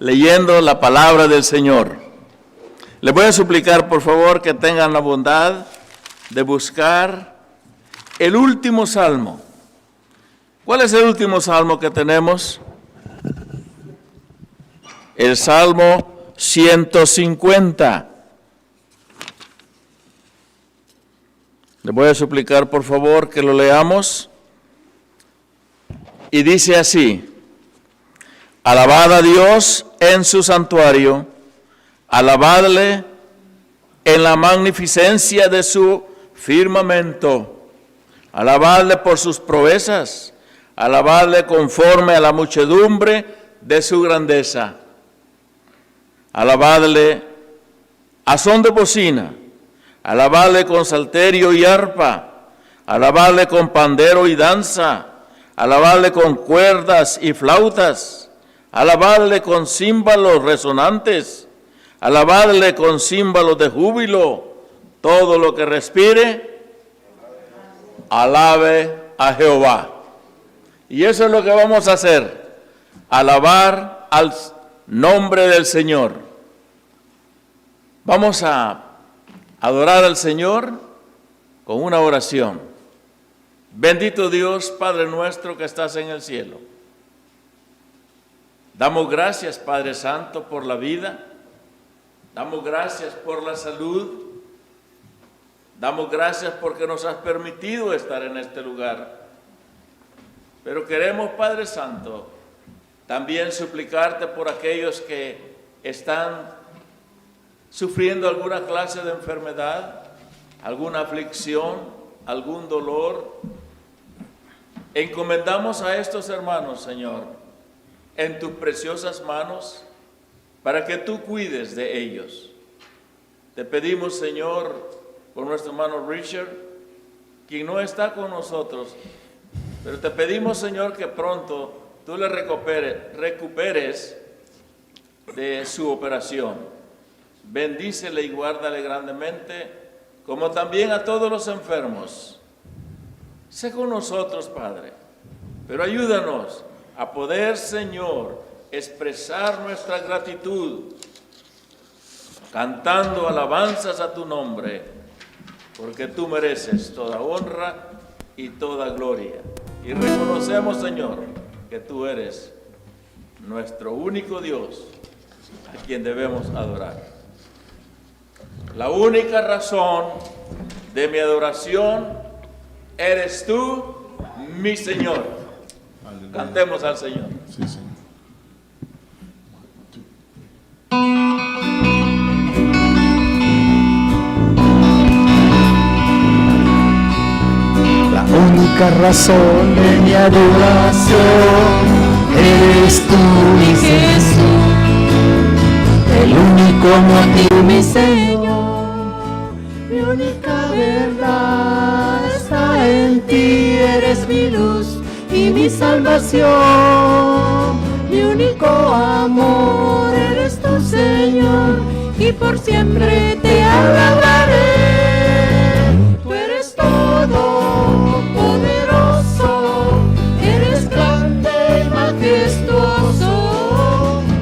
leyendo la palabra del Señor. Les voy a suplicar, por favor, que tengan la bondad de buscar el último salmo. ¿Cuál es el último salmo que tenemos? El Salmo 150. Les voy a suplicar, por favor, que lo leamos. Y dice así: alabad a Dios en su santuario, alabadle en la magnificencia de su firmamento, alabadle por sus proezas, alabadle conforme a la muchedumbre de su grandeza, alabadle a son de bocina, alabadle con salterio y arpa, alabadle con pandero y danza, alabadle con cuerdas y flautas, alabadle con címbalos resonantes, alabadle con címbalos de júbilo. Todo lo que respire, alabe a Jehová. Y eso es lo que vamos a hacer, alabar al nombre del Señor. Vamos a adorar al Señor con una oración. Bendito Dios, Padre nuestro que estás en el cielo. Damos gracias, Padre Santo, por la vida. Damos gracias por la salud. Damos gracias porque nos has permitido estar en este lugar. Pero queremos, Padre Santo, también suplicarte por aquellos que están sufriendo alguna clase de enfermedad, alguna aflicción, algún dolor. Encomendamos a estos hermanos, Señor, en tus preciosas manos, para que tú cuides de ellos. Te pedimos, Señor, por nuestro hermano Richard, quien no está con nosotros, pero te pedimos, Señor, que pronto tú le recuperes de su operación. Bendícele y guárdale grandemente, como también a todos los enfermos. Sé con nosotros, Padre, pero ayúdanos a poder, Señor, expresar nuestra gratitud, cantando alabanzas a tu nombre, porque tú mereces toda honra y toda gloria. Y reconocemos, Señor, que tú eres nuestro único Dios, a quien debemos adorar. La única razón de mi adoración eres tú, mi Señor. Aleluya. Cantemos al Señor. Sí, Señor. La única razón de mi adoración eres tú, mi Jesús. El único motivo, mi Señor. Mi única verdad está en ti. Eres mi luz y mi salvación. Mi único amor eres tú, Señor, y por siempre te alabaré. Tú eres todo poderoso, eres grande y majestuoso,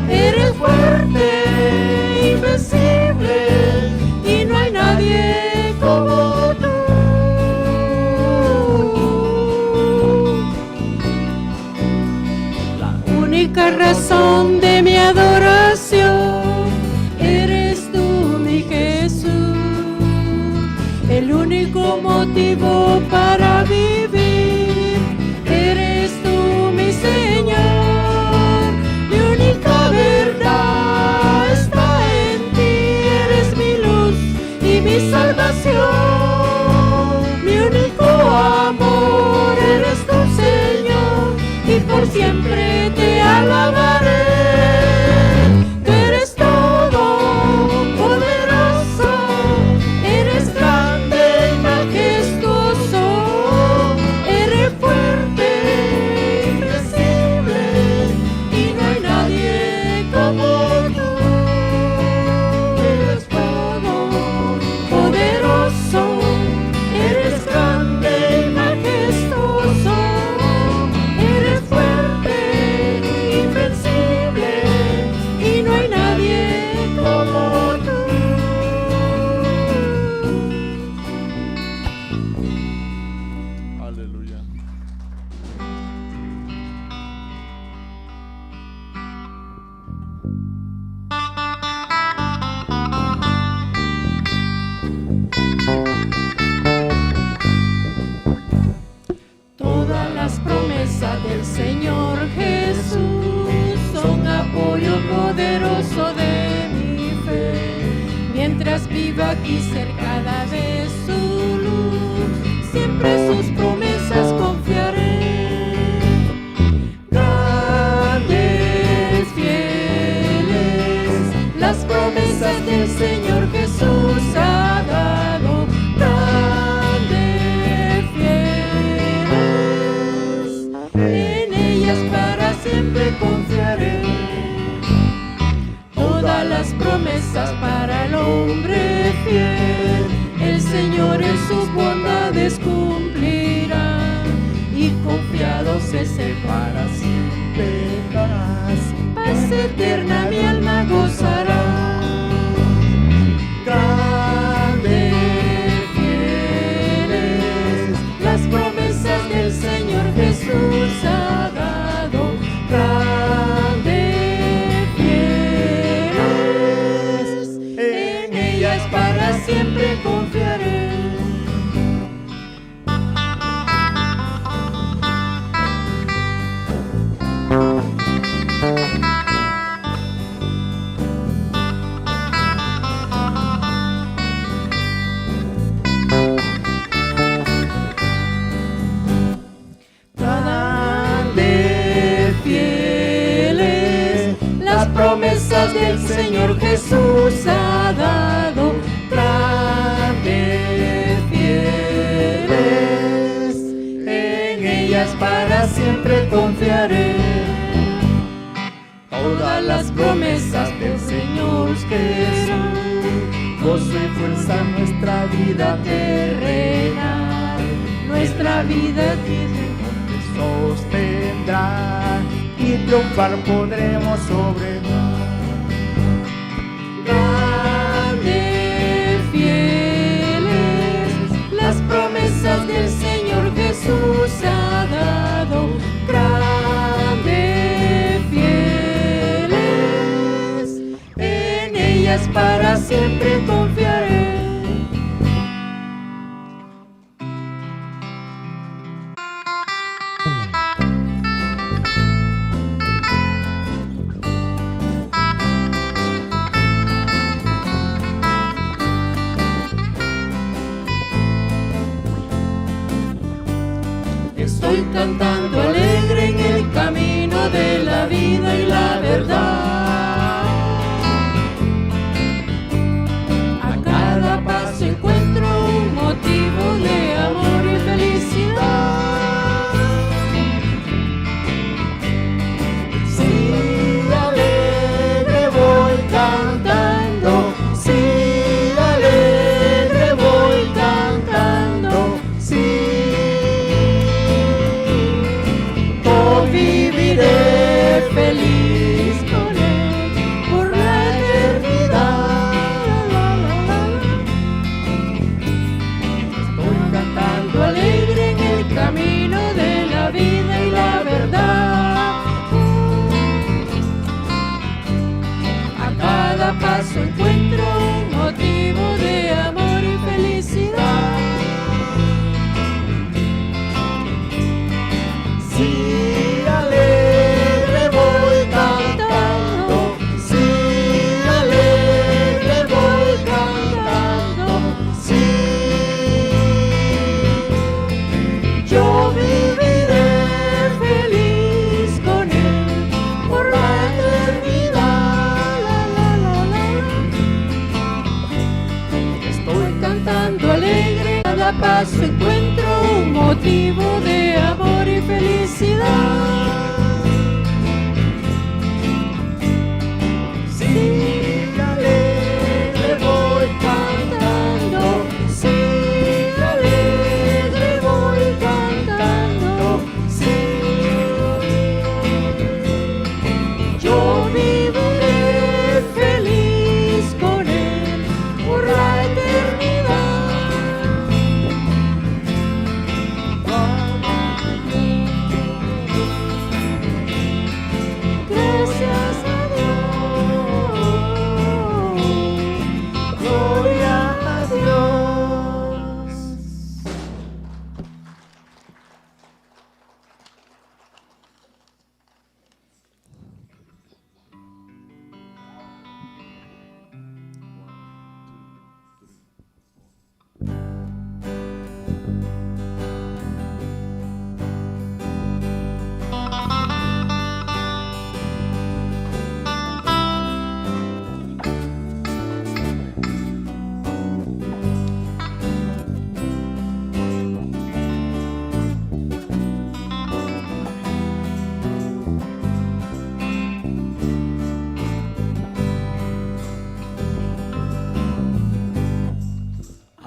eres fuerte, invencible, y no hay nadie como tú. La única razón de mi adoración eres tú, mi Jesús. El único motivo para vivir eres tú, mi Señor. Mi única verdad está en ti. Eres mi luz y mi salvación. Mi único amor eres tú, Señor, y por siempre te alabaré. Tú eres todo poderoso, eres grande y majestuoso, eres fuerte, invencible, y no hay nadie como tú. Eres todo poderoso, eres grande y majestuoso, eres fuerte, invencible. y ser cada vez su luz. Siempre sus promesas confiaré. Grandes, fieles, las promesas del Señor Jesús ha dado. Grandes, fieles, en ellas para siempre confiaré. Todas las promesas para el hombre fiel, el Señor en sus bondades cumplirá, y confiados es Él para siempre. Paz eterna mi alma gozará. Grandes, fieles, las promesas del Señor Jesús ha dado. Grandes, fieles, en ellas para siempre confiaré. Grandes, fieles, las promesas del Señor Jesús ha dado. Grandes, fieles, en ellas para siempre confiaré. Todas las promesas del Señor Jesús, gozo y fuerza nuestra vida terrenal, nuestra vida eterna sostendrá, y triunfar podremos sobre grandes, fieles, las promesas del Señor Jesús ha dado. Grandes, fieles, en ellas para siempre confiaré. Estoy cantando alegre en el camino de la vida y la verdad. A cada paso encuentro un motivo de amor y felicidad. Sí, alegre voy cantando, sí, alegre voy cantando, sí. Viviré feliz con Él por la eternidad. Estoy cantando alegre en el camino de la vida y la verdad. A cada paso encuentro un motivo de amor y felicidad. Sí, alegre voy cantando, sí, alegre voy cantando, sí. Yo viviré feliz con Él por la eternidad. Estoy cantando alegre, cada paso encuentro un motivo de amor y felicidad. Sí, alegre voy cantando, sí, alegre voy cantando, sí. Yo viviré feliz con Él por la eternidad.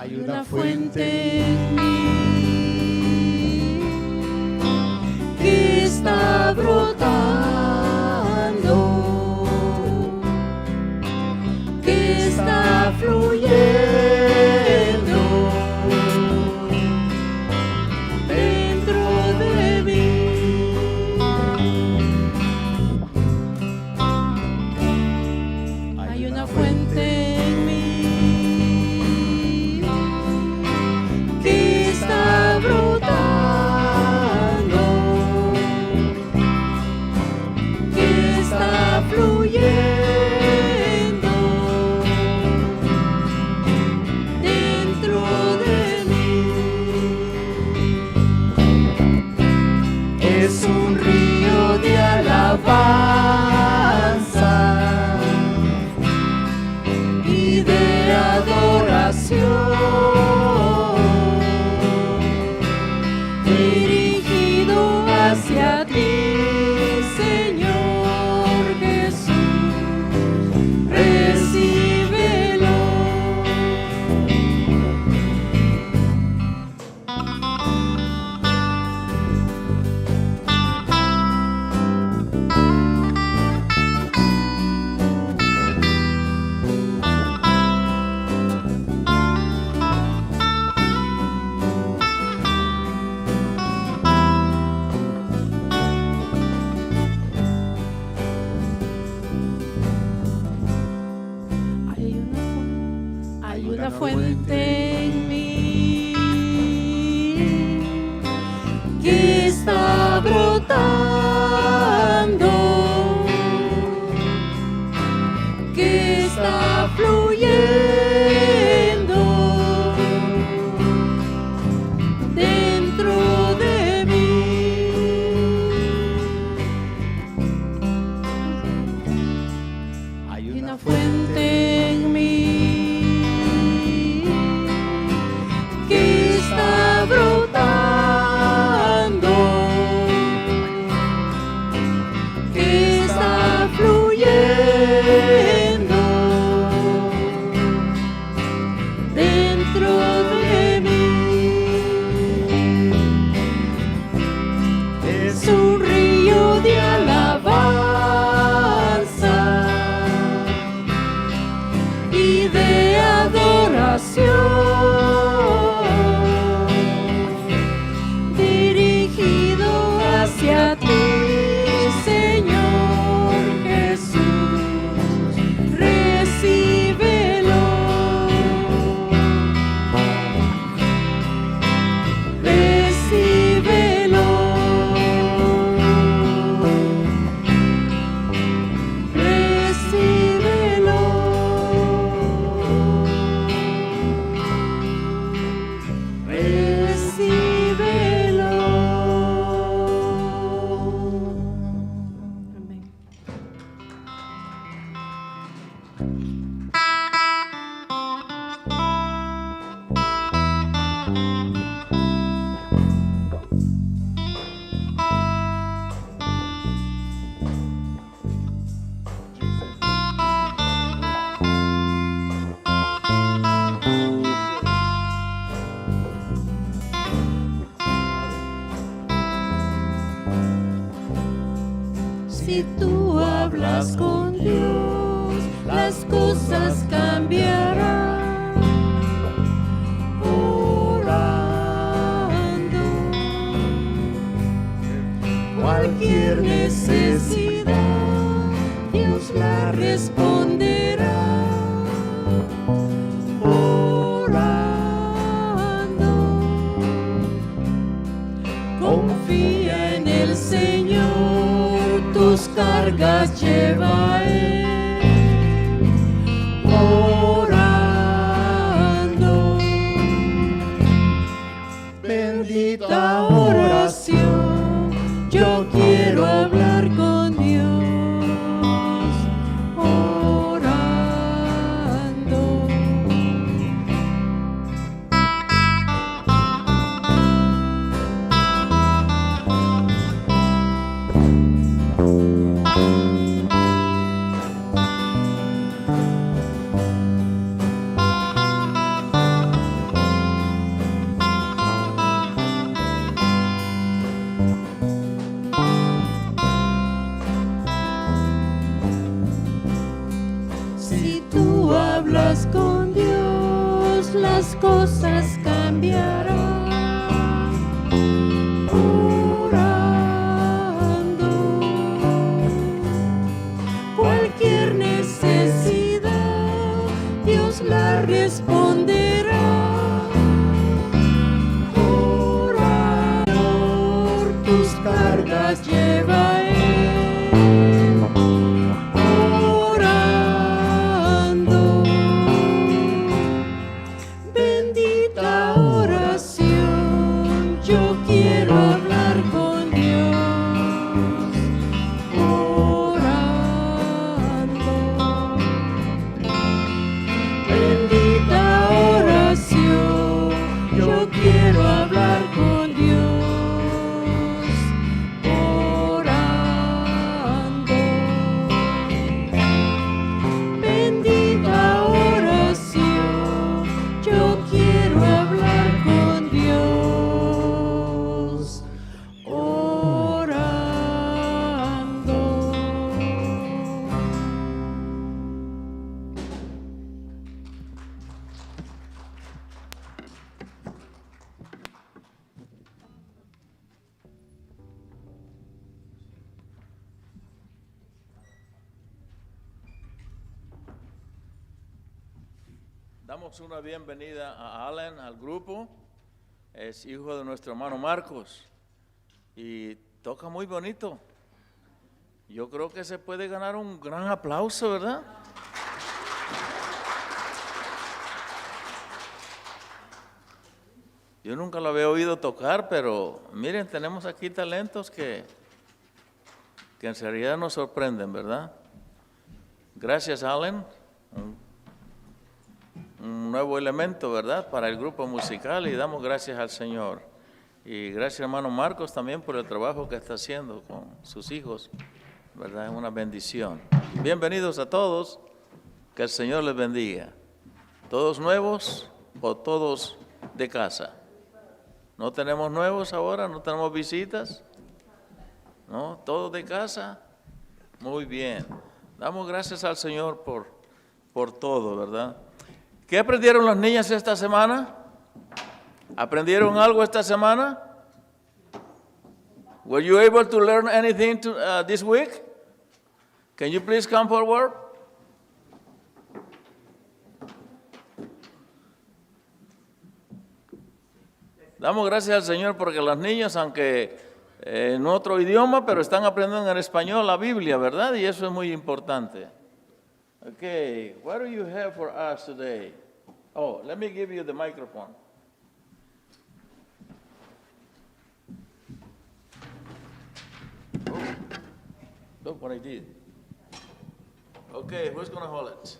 Hay una fuente en mí que está brotando, que está fluyendo dentro de mí. Hay una fuente en mí que está brotando, que está fluyendo dentro de mí. Es un río de alabanza y de adoración, dirigido hacia ti, Señor Jesús. Recíbelo. Hay una fuente en mí que está brotando, que está fluyendo dentro de mí. Hay una fuente en mí que está brotando, que está fluyendo dentro de mí. Es un río de alabanza y de adoración, dirigido hacia ti, Señor Jesús. Recíbelo. Recíbelo. Recíbelo. Recíbelo. Amén. Si tú hablas con Dios, las cosas cambiarán. Orando, cualquier necesidad, Dios la responderá. Orando, confía en el Señor, tus cargas lleva Él. Orando, bendita oración, yo quiero hablar con Dios. Orando, las cosas cambiarán. Orando, cualquier necesidad, Dios la responderá. Orando, tus cargas lleva Él. Orando, bendita oración, yo quiero hablar con Dios. Orando, bendita oración, yo quiero hablar con Dios. Orando, bendita oración, yo quiero hablar con Dios. Orando. Damos una bienvenida a Allen, al grupo. Es hijo de nuestro hermano Marcos y toca muy bonito. Yo creo que se puede ganar un gran aplauso, ¿verdad? Yo nunca lo había oído tocar, pero miren, tenemos aquí talentos que en realidad nos sorprenden, ¿verdad? Gracias, Allen. Un nuevo elemento, ¿verdad?, para el grupo musical, y damos gracias al Señor. Y gracias, hermano Marcos, también por el trabajo que está haciendo con sus hijos, ¿verdad? Es una bendición. Bienvenidos a todos, que el Señor les bendiga. ¿Todos nuevos o todos de casa? ¿No tenemos nuevos ahora? ¿No tenemos visitas? ¿No? ¿Todos de casa? Muy bien. Damos gracias al Señor por todo, ¿verdad? ¿Qué aprendieron las niñas esta semana? ¿Aprendieron algo esta semana? Were you able to learn anything this week? Can you please come forward? Damos gracias al Señor porque las niñas, aunque en otro idioma, pero están aprendiendo en español la Biblia, ¿verdad? Y eso es muy importante. Okay, what do you have for us today? Oh, let me give you the microphone. Oh, look what I did. Okay, who's going to hold it?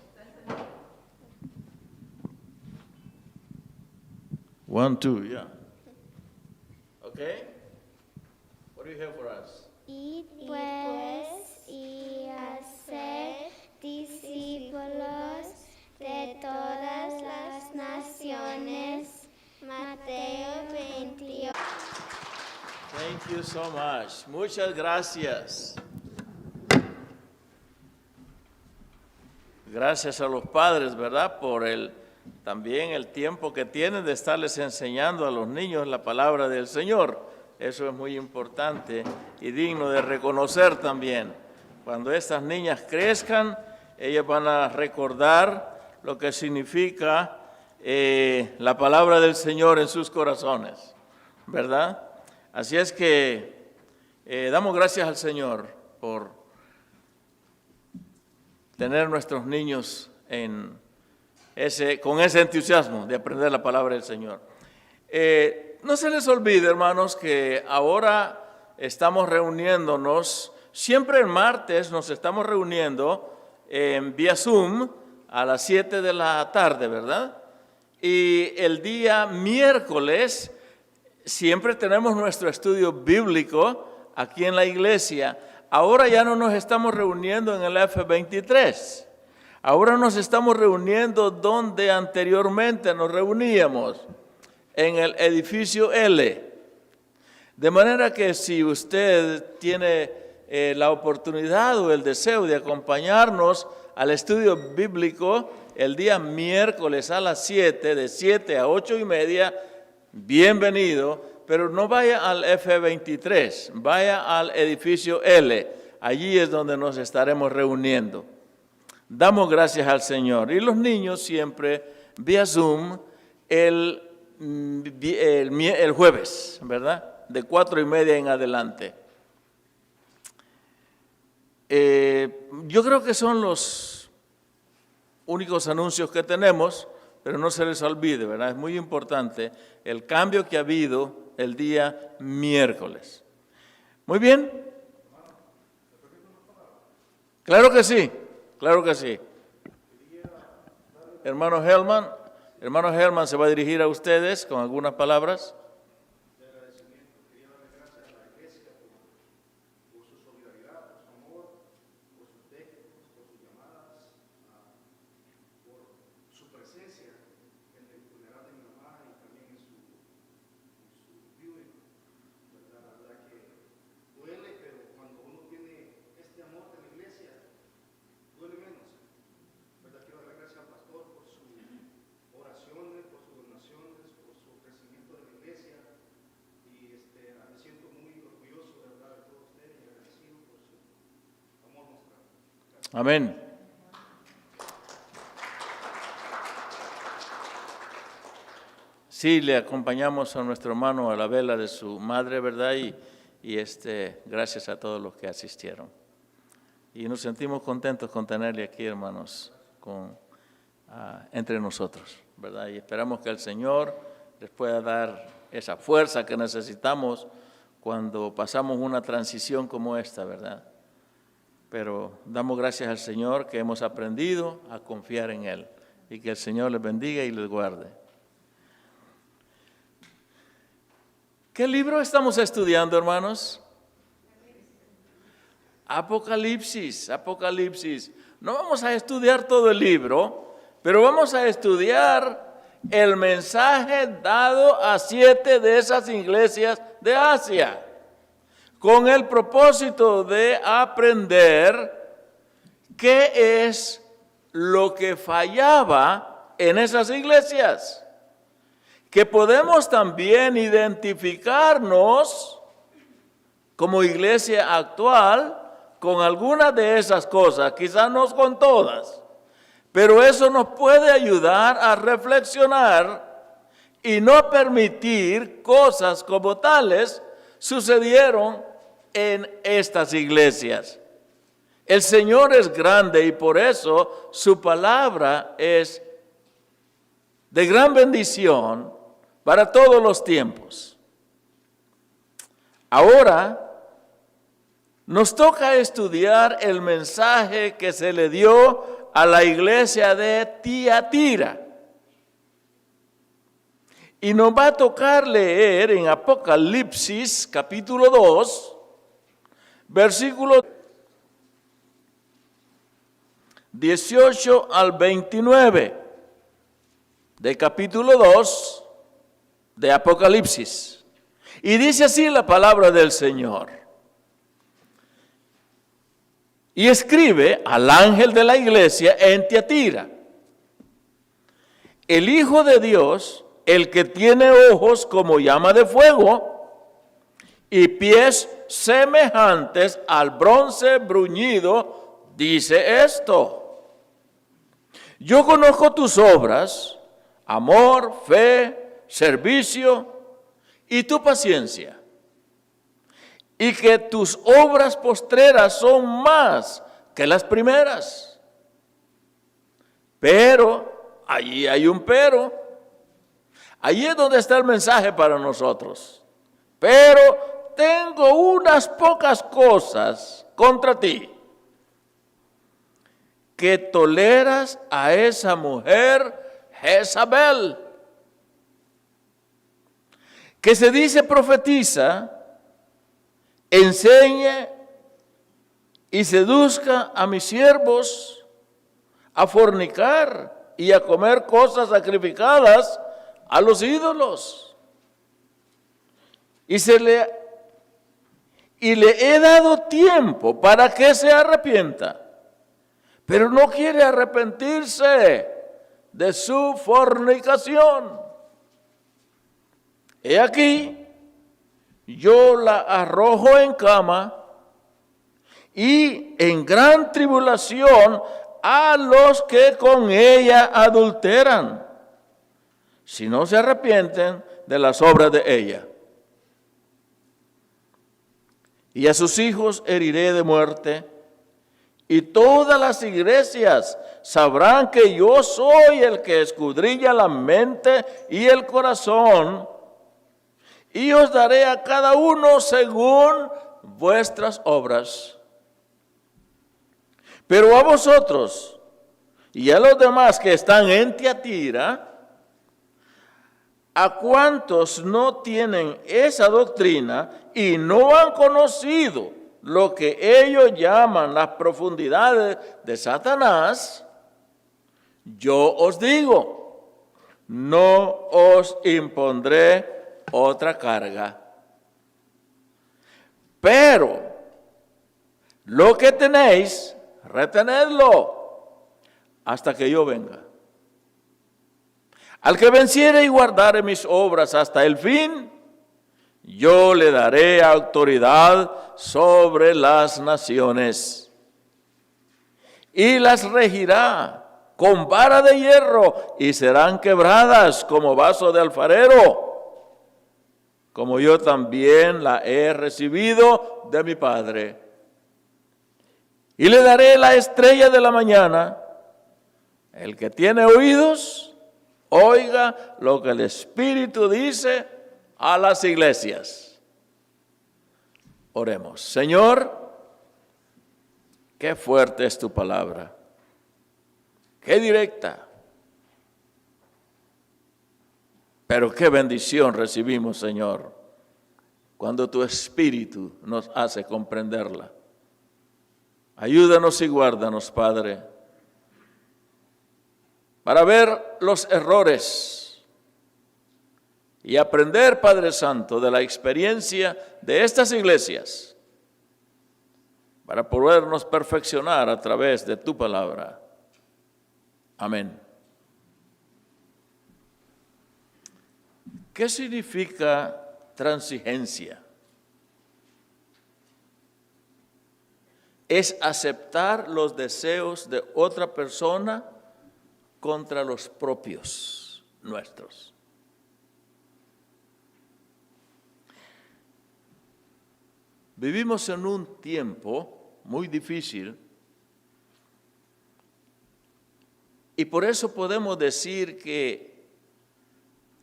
1, 2, yeah. Okay, what do you have for us? Id pues y hacer discípulos de todas las naciones. Mateo 28. Thank you so much. Muchas gracias. Gracias a los padres, ¿verdad? Por también el tiempo que tienen de estarles enseñando a los niños la palabra del Señor. Eso es muy importante y digno de reconocer también. Cuando estas niñas crezcan, ellas van a recordar lo que significa la palabra del Señor en sus corazones, ¿verdad? Así es que damos gracias al Señor por tener nuestros niños con ese entusiasmo de aprender la palabra del Señor. No se les olvide, hermanos, que ahora estamos reuniéndonos, siempre el martes nos estamos reuniendo vía Zoom a las 7 de la tarde, ¿verdad? Y el día miércoles siempre tenemos nuestro estudio bíblico aquí en la iglesia. Ahora ya no nos estamos reuniendo en el F23. Ahora nos estamos reuniendo donde anteriormente nos reuníamos, en el edificio L. De manera que si usted tiene la oportunidad o el deseo de acompañarnos al estudio bíblico el día miércoles a las 7, de 7 a 8:30, bienvenido, pero no vaya al F23, vaya al edificio L, allí es donde nos estaremos reuniendo. Damos gracias al Señor. Y los niños siempre vía Zoom el jueves, ¿verdad? De 4:30 en adelante. Yo creo que son los únicos anuncios que tenemos, pero no se les olvide, ¿verdad? Es muy importante el cambio que ha habido el día miércoles. Muy bien. Claro que sí, claro que sí. Hermano Helman se va a dirigir a ustedes con algunas palabras. Amén. Sí, le acompañamos a nuestro hermano a la vela de su madre, ¿verdad? Y gracias a todos los que asistieron. Y nos sentimos contentos con tenerle aquí, hermanos, entre nosotros, ¿verdad? Y esperamos que el Señor les pueda dar esa fuerza que necesitamos cuando pasamos una transición como esta, ¿verdad? Pero damos gracias al Señor que hemos aprendido a confiar en Él y que el Señor les bendiga y les guarde. ¿Qué libro estamos estudiando, hermanos? Apocalipsis. No vamos a estudiar todo el libro, pero vamos a estudiar el mensaje dado a 7 de esas iglesias de Asia, con el propósito de aprender qué es lo que fallaba en esas iglesias, que podemos también identificarnos como iglesia actual con algunas de esas cosas, quizás no con todas, pero eso nos puede ayudar a reflexionar y no permitir cosas como tales sucedieron en estas iglesias. El Señor es grande y por eso su palabra es de gran bendición para todos los tiempos. Ahora nos toca estudiar el mensaje que se le dio a la iglesia de Tiatira. Y nos va a tocar leer en Apocalipsis capítulo 2, versículos 18 al 29 de capítulo 2 de Apocalipsis. Y dice así la palabra del Señor. Y escribe al ángel de la iglesia en Tiatira: el Hijo de Dios, el que tiene ojos como llama de fuego y pies semejantes al bronce bruñido, dice esto: yo conozco tus obras, amor, fe, servicio y tu paciencia, y que tus obras postreras son más que las primeras. Pero, allí hay un pero. Allí es donde está el mensaje para nosotros. Pero tengo unas pocas cosas contra ti, que toleras a esa mujer Jezabel, que se dice profetiza, enseñe y seduzca a mis siervos a fornicar y a comer cosas sacrificadas a los ídolos. Y le he dado tiempo para que se arrepienta, pero no quiere arrepentirse. de su fornicación. He aquí, yo la arrojo en cama y en gran tribulación a los que con ella adulteran, si no se arrepienten de las obras de ella. Y a sus hijos heriré de muerte, y todas las iglesias sabrán que yo soy el que escudriña la mente y el corazón, y os daré a cada uno según vuestras obras. Pero a vosotros y a los demás que están en Tiatira, a cuantos no tienen esa doctrina y no han conocido lo que ellos llaman las profundidades de Satanás, yo os digo, no os impondré otra carga. Pero lo que tenéis, retenedlo hasta que yo venga. Al que venciere y guardare mis obras hasta el fin, yo le daré autoridad sobre las naciones y las regirá con vara de hierro y serán quebradas como vaso de alfarero, como yo también la he recibido de mi Padre. Y le daré la estrella de la mañana. El que tiene oídos, oiga lo que el Espíritu dice a las iglesias. Oremos. Señor, qué fuerte es tu palabra, qué directa, pero qué bendición recibimos, Señor, cuando tu Espíritu nos hace comprenderla. Ayúdanos y guárdanos, Padre, para ver los errores y aprender, Padre Santo, de la experiencia de estas iglesias, para podernos perfeccionar a través de tu palabra. Amén. ¿Qué significa transigencia? Es aceptar los deseos de otra persona contra los propios nuestros. Vivimos en un tiempo muy difícil y por eso podemos decir que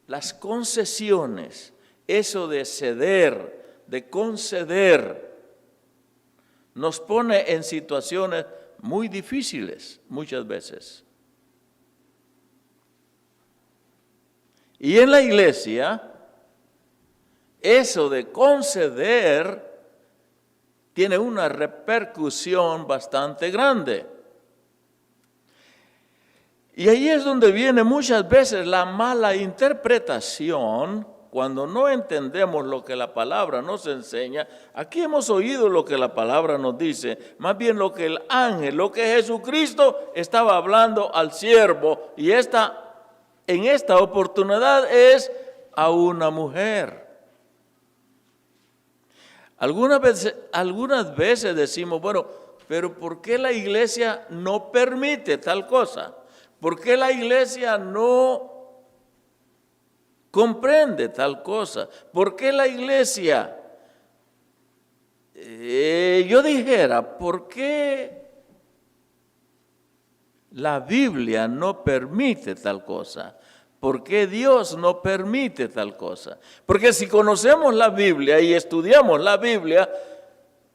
las concesiones, eso de ceder, de conceder, nos pone en situaciones muy difíciles muchas veces. Y en la iglesia, eso de conceder tiene una repercusión bastante grande. Y ahí es donde viene muchas veces la mala interpretación, cuando no entendemos lo que la palabra nos enseña. Aquí hemos oído lo que la palabra nos dice, más bien lo que el ángel, lo que Jesucristo estaba hablando al siervo, y en esta oportunidad es a una mujer. Algunas veces decimos, bueno, pero ¿por qué la iglesia no permite tal cosa? ¿Por qué la iglesia no comprende tal cosa? ¿Por qué la iglesia, yo dijera, ¿por qué la Biblia no permite tal cosa? ¿Por qué Dios no permite tal cosa? Porque si conocemos la Biblia y estudiamos la Biblia,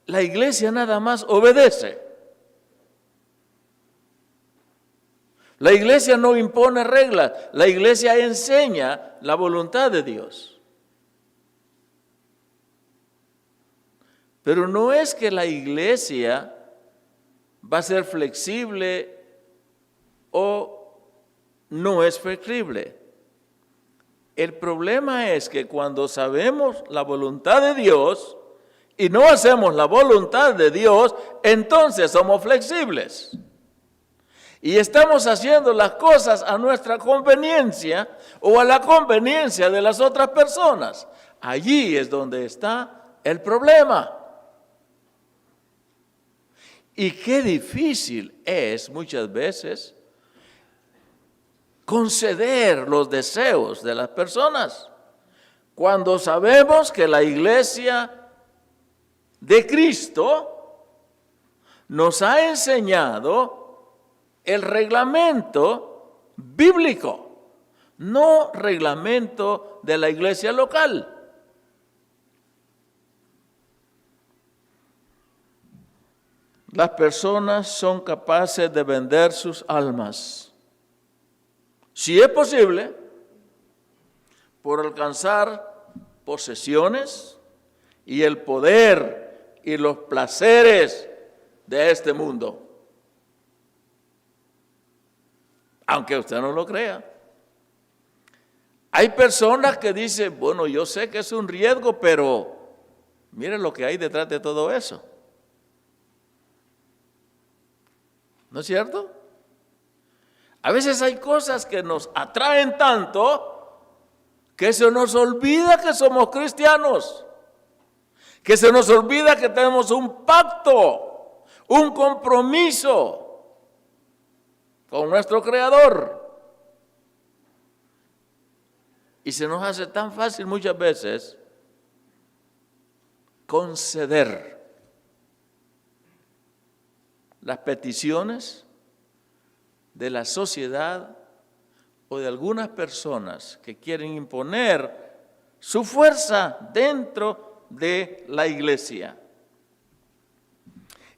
la iglesia nada más obedece. La iglesia no impone reglas, la iglesia enseña la voluntad de Dios. Pero no es que la iglesia va a ser flexible o no es flexible. El problema es que cuando sabemos la voluntad de Dios y no hacemos la voluntad de Dios, entonces somos flexibles. y estamos haciendo las cosas a nuestra conveniencia o a la conveniencia de las otras personas, allí es donde está el problema. Y qué difícil es muchas veces conceder los deseos de las personas cuando sabemos que la iglesia de Cristo nos ha enseñado el reglamento bíblico, no reglamento de la iglesia local. Las personas son capaces de vender sus almas, si es posible, por alcanzar posesiones y el poder y los placeres de este mundo. Aunque usted no lo crea. Hay personas que dicen, bueno, yo sé que es un riesgo, pero mire lo que hay detrás de todo eso. ¿No es cierto? A veces hay cosas que nos atraen tanto que se nos olvida que somos cristianos, que se nos olvida que tenemos un pacto, un compromiso con nuestro Creador. Y se nos hace tan fácil muchas veces conceder las peticiones de la sociedad o de algunas personas que quieren imponer su fuerza dentro de la iglesia.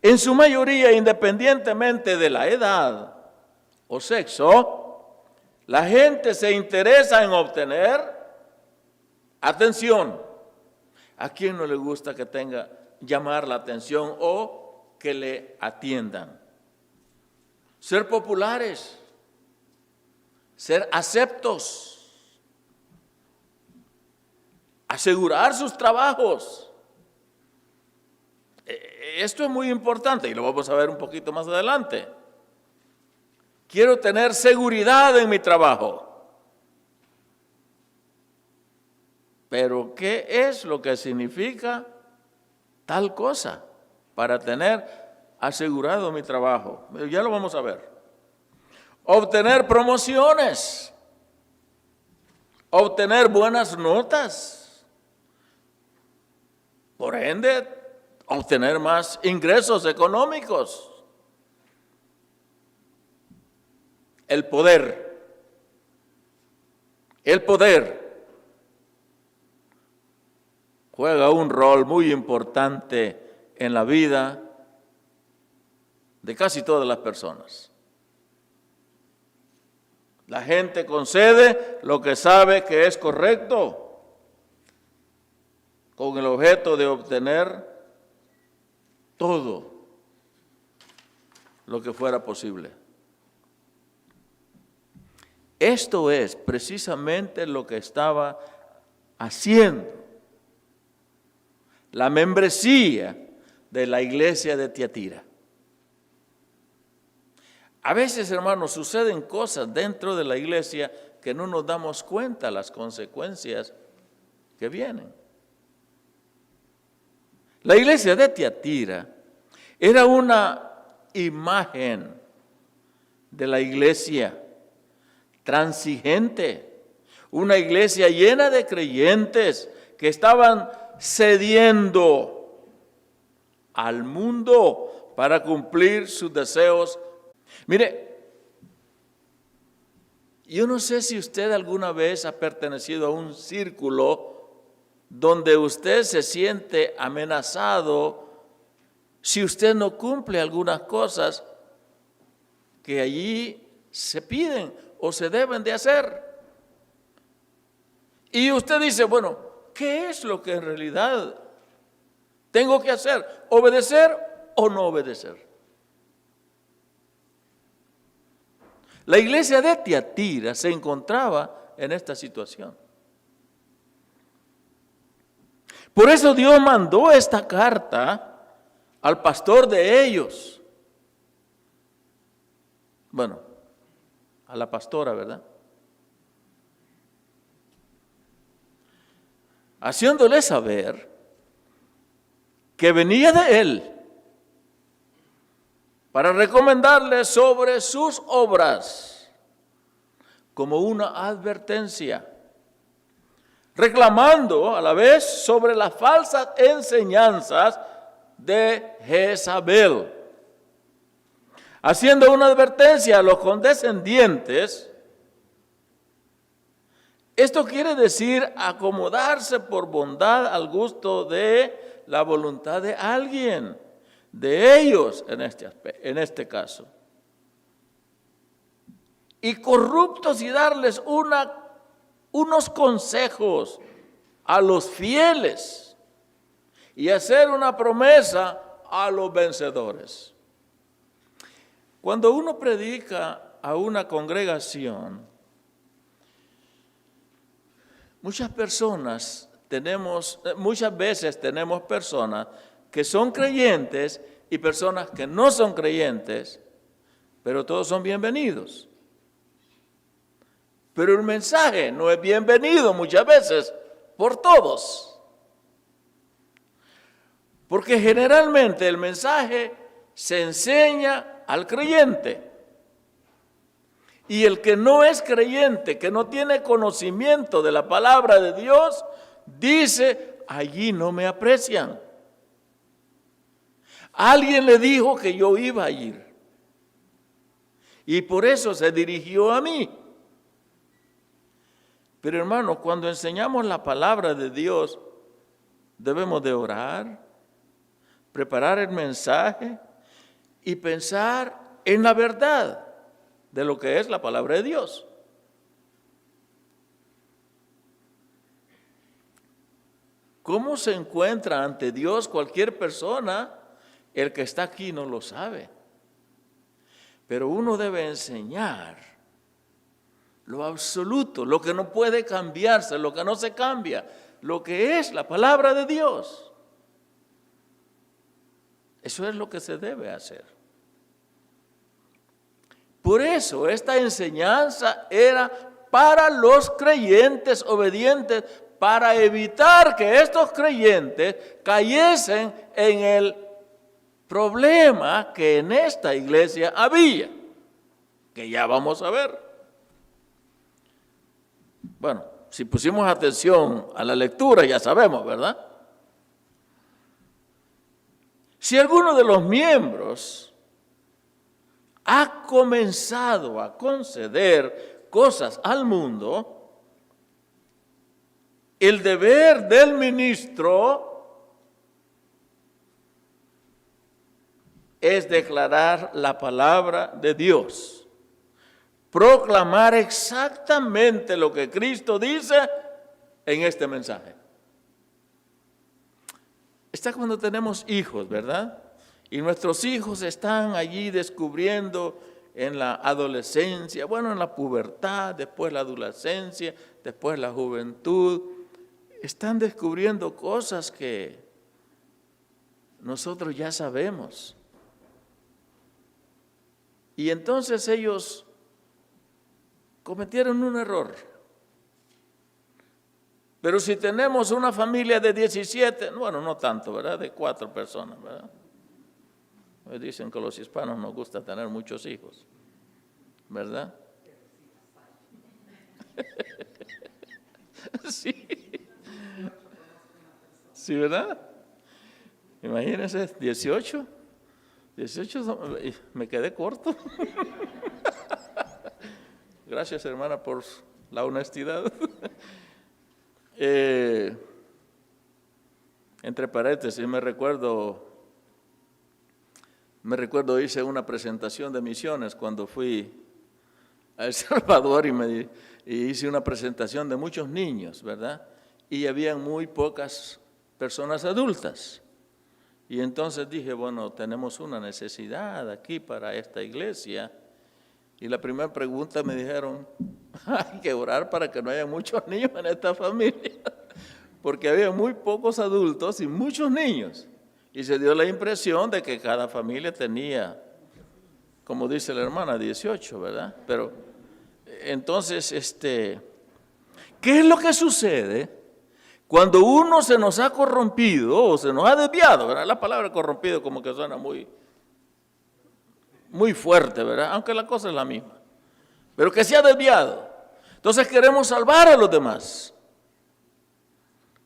En su mayoría, independientemente de la edad o sexo, la gente se interesa en obtener atención. ¿A quién no le gusta que tenga llamar la atención o que le atiendan? Ser populares, ser aceptos, asegurar sus trabajos. Esto es muy importante y lo vamos a ver un poquito más adelante. Quiero tener seguridad en mi trabajo. Pero ¿qué es lo que significa tal cosa para tener asegurado mi trabajo? Ya lo vamos a ver. Obtener promociones, obtener buenas notas, por ende, obtener más ingresos económicos. El poder juega un rol muy importante en la vida de casi todas las personas. La gente concede lo que sabe que es correcto, con el objeto de obtener todo lo que fuera posible. Esto es precisamente lo que estaba haciendo la membresía de la iglesia de Tiatira. A veces, hermanos, suceden cosas dentro de la iglesia que no nos damos cuenta las consecuencias que vienen. La iglesia de Tiatira era una imagen de la iglesia transigente, una iglesia llena de creyentes que estaban cediendo al mundo para cumplir sus deseos. Mire, yo no sé si usted alguna vez ha pertenecido a un círculo donde usted se siente amenazado si usted no cumple algunas cosas que allí se piden o se deben de hacer. Y usted dice, bueno, ¿qué es lo que en realidad tengo que hacer? ¿Obedecer o no obedecer? La iglesia de Tiatira se encontraba en esta situación. Por eso Dios mandó esta carta al pastor de ellos, bueno, a la pastora, ¿verdad? Haciéndole saber que venía de él para recomendarle sobre sus obras como una advertencia, reclamando a la vez sobre las falsas enseñanzas de Jezabel, haciendo una advertencia a los condescendientes. Esto quiere decir acomodarse por bondad al gusto de la voluntad de alguien, de ellos en este caso. Y corruptos, y darles unos consejos a los fieles y hacer una promesa a los vencedores. Cuando uno predica a una congregación, muchas veces tenemos personas que son creyentes y personas que no son creyentes, pero todos son bienvenidos. Pero el mensaje no es bienvenido muchas veces por todos. Porque generalmente el mensaje se enseña al creyente. Y el que no es creyente, que no tiene conocimiento de la palabra de Dios, dice, allí no me aprecian. Alguien le dijo que yo iba a ir. Y por eso se dirigió a mí. Pero hermano, cuando enseñamos la palabra de Dios, debemos de orar, preparar el mensaje y pensar en la verdad de lo que es la palabra de Dios. ¿Cómo se encuentra ante Dios cualquier persona? El que está aquí no lo sabe. Pero uno debe enseñar lo absoluto, lo que no puede cambiarse, lo que no se cambia, lo que es la palabra de Dios. Eso es lo que se debe hacer. Por eso esta enseñanza era para los creyentes obedientes, para evitar que estos creyentes cayesen en el problema que en esta iglesia había, que ya vamos a ver. Bueno, si pusimos atención a la lectura ya sabemos, ¿verdad? Si alguno de los miembros ha comenzado a conceder cosas al mundo, el deber del ministro es declarar la palabra de Dios, proclamar exactamente lo que Cristo dice en este mensaje. Está cuando tenemos hijos, ¿verdad? Y nuestros hijos están allí descubriendo en la adolescencia, bueno, en la pubertad, después la adolescencia, después la juventud. Están descubriendo cosas que nosotros ya sabemos. Y entonces ellos cometieron un error. Pero si tenemos una familia de 17, bueno, no tanto, ¿verdad? De 4 personas, ¿verdad? Dicen que los hispanos nos gusta tener muchos hijos, ¿verdad? Sí. Sí, ¿verdad? Imagínense, 18, me quedé corto. Gracias, hermana, por la honestidad. Entre paréntesis, me recuerdo hice una presentación de misiones cuando fui a El Salvador y hice una presentación de muchos niños, ¿verdad? Y había muy pocas personas adultas. Y entonces dije, bueno, tenemos una necesidad aquí para esta iglesia. Y la primera pregunta me dijeron, hay que orar para que no haya muchos niños en esta familia, porque había muy pocos adultos y muchos niños. Y se dio la impresión de que cada familia tenía como dice la hermana, 18, ¿verdad? Pero entonces, ¿qué es lo que sucede cuando uno se nos ha corrompido o se nos ha desviado? ¿Verdad? La palabra corrompido como que suena muy fuerte, ¿verdad? Aunque la cosa es la misma. Pero que se ha desviado. Entonces queremos salvar a los demás.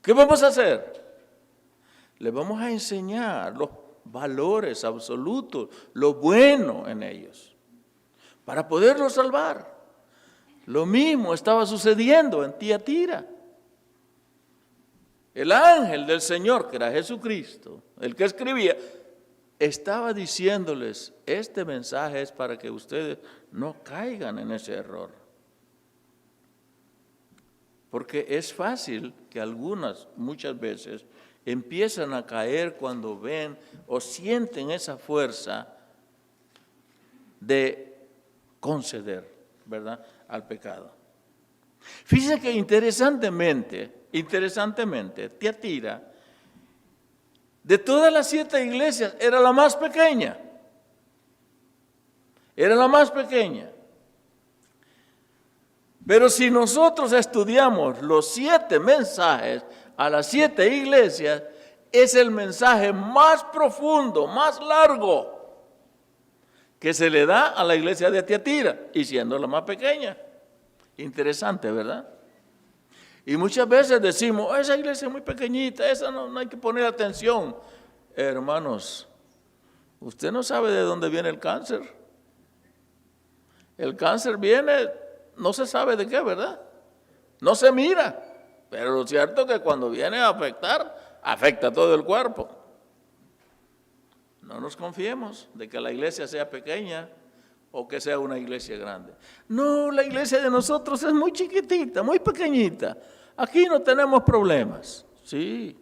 ¿Qué vamos a hacer? Les vamos a enseñar los valores absolutos, lo bueno en ellos, para poderlos salvar. Lo mismo estaba sucediendo en Tiatira. El ángel del Señor, que era Jesucristo, el que escribía, estaba diciéndoles, este mensaje es para que ustedes no caigan en ese error. Porque es fácil que muchas veces, empiezan a caer cuando ven o sienten esa fuerza de conceder, ¿verdad?, al pecado. Fíjense que interesantemente, Tiatira, de todas las 7 iglesias, era la más pequeña. Era la más pequeña. Pero si nosotros estudiamos los 7 mensajes a las 7 iglesias, es el mensaje más profundo, más largo que se le da a la iglesia de Tiatira, y siendo la más pequeña. Interesante, ¿verdad? Y muchas veces decimos, esa iglesia es muy pequeñita, esa no hay que poner atención. Hermanos, usted no sabe de dónde viene el cáncer. El cáncer viene, no se sabe de qué, ¿verdad? No se mira. Pero lo cierto es que cuando viene a afectar, afecta todo el cuerpo. No nos confiemos de que la iglesia sea pequeña o que sea una iglesia grande. No, la iglesia de nosotros es muy chiquitita, muy pequeñita. Aquí no tenemos problemas. Sí,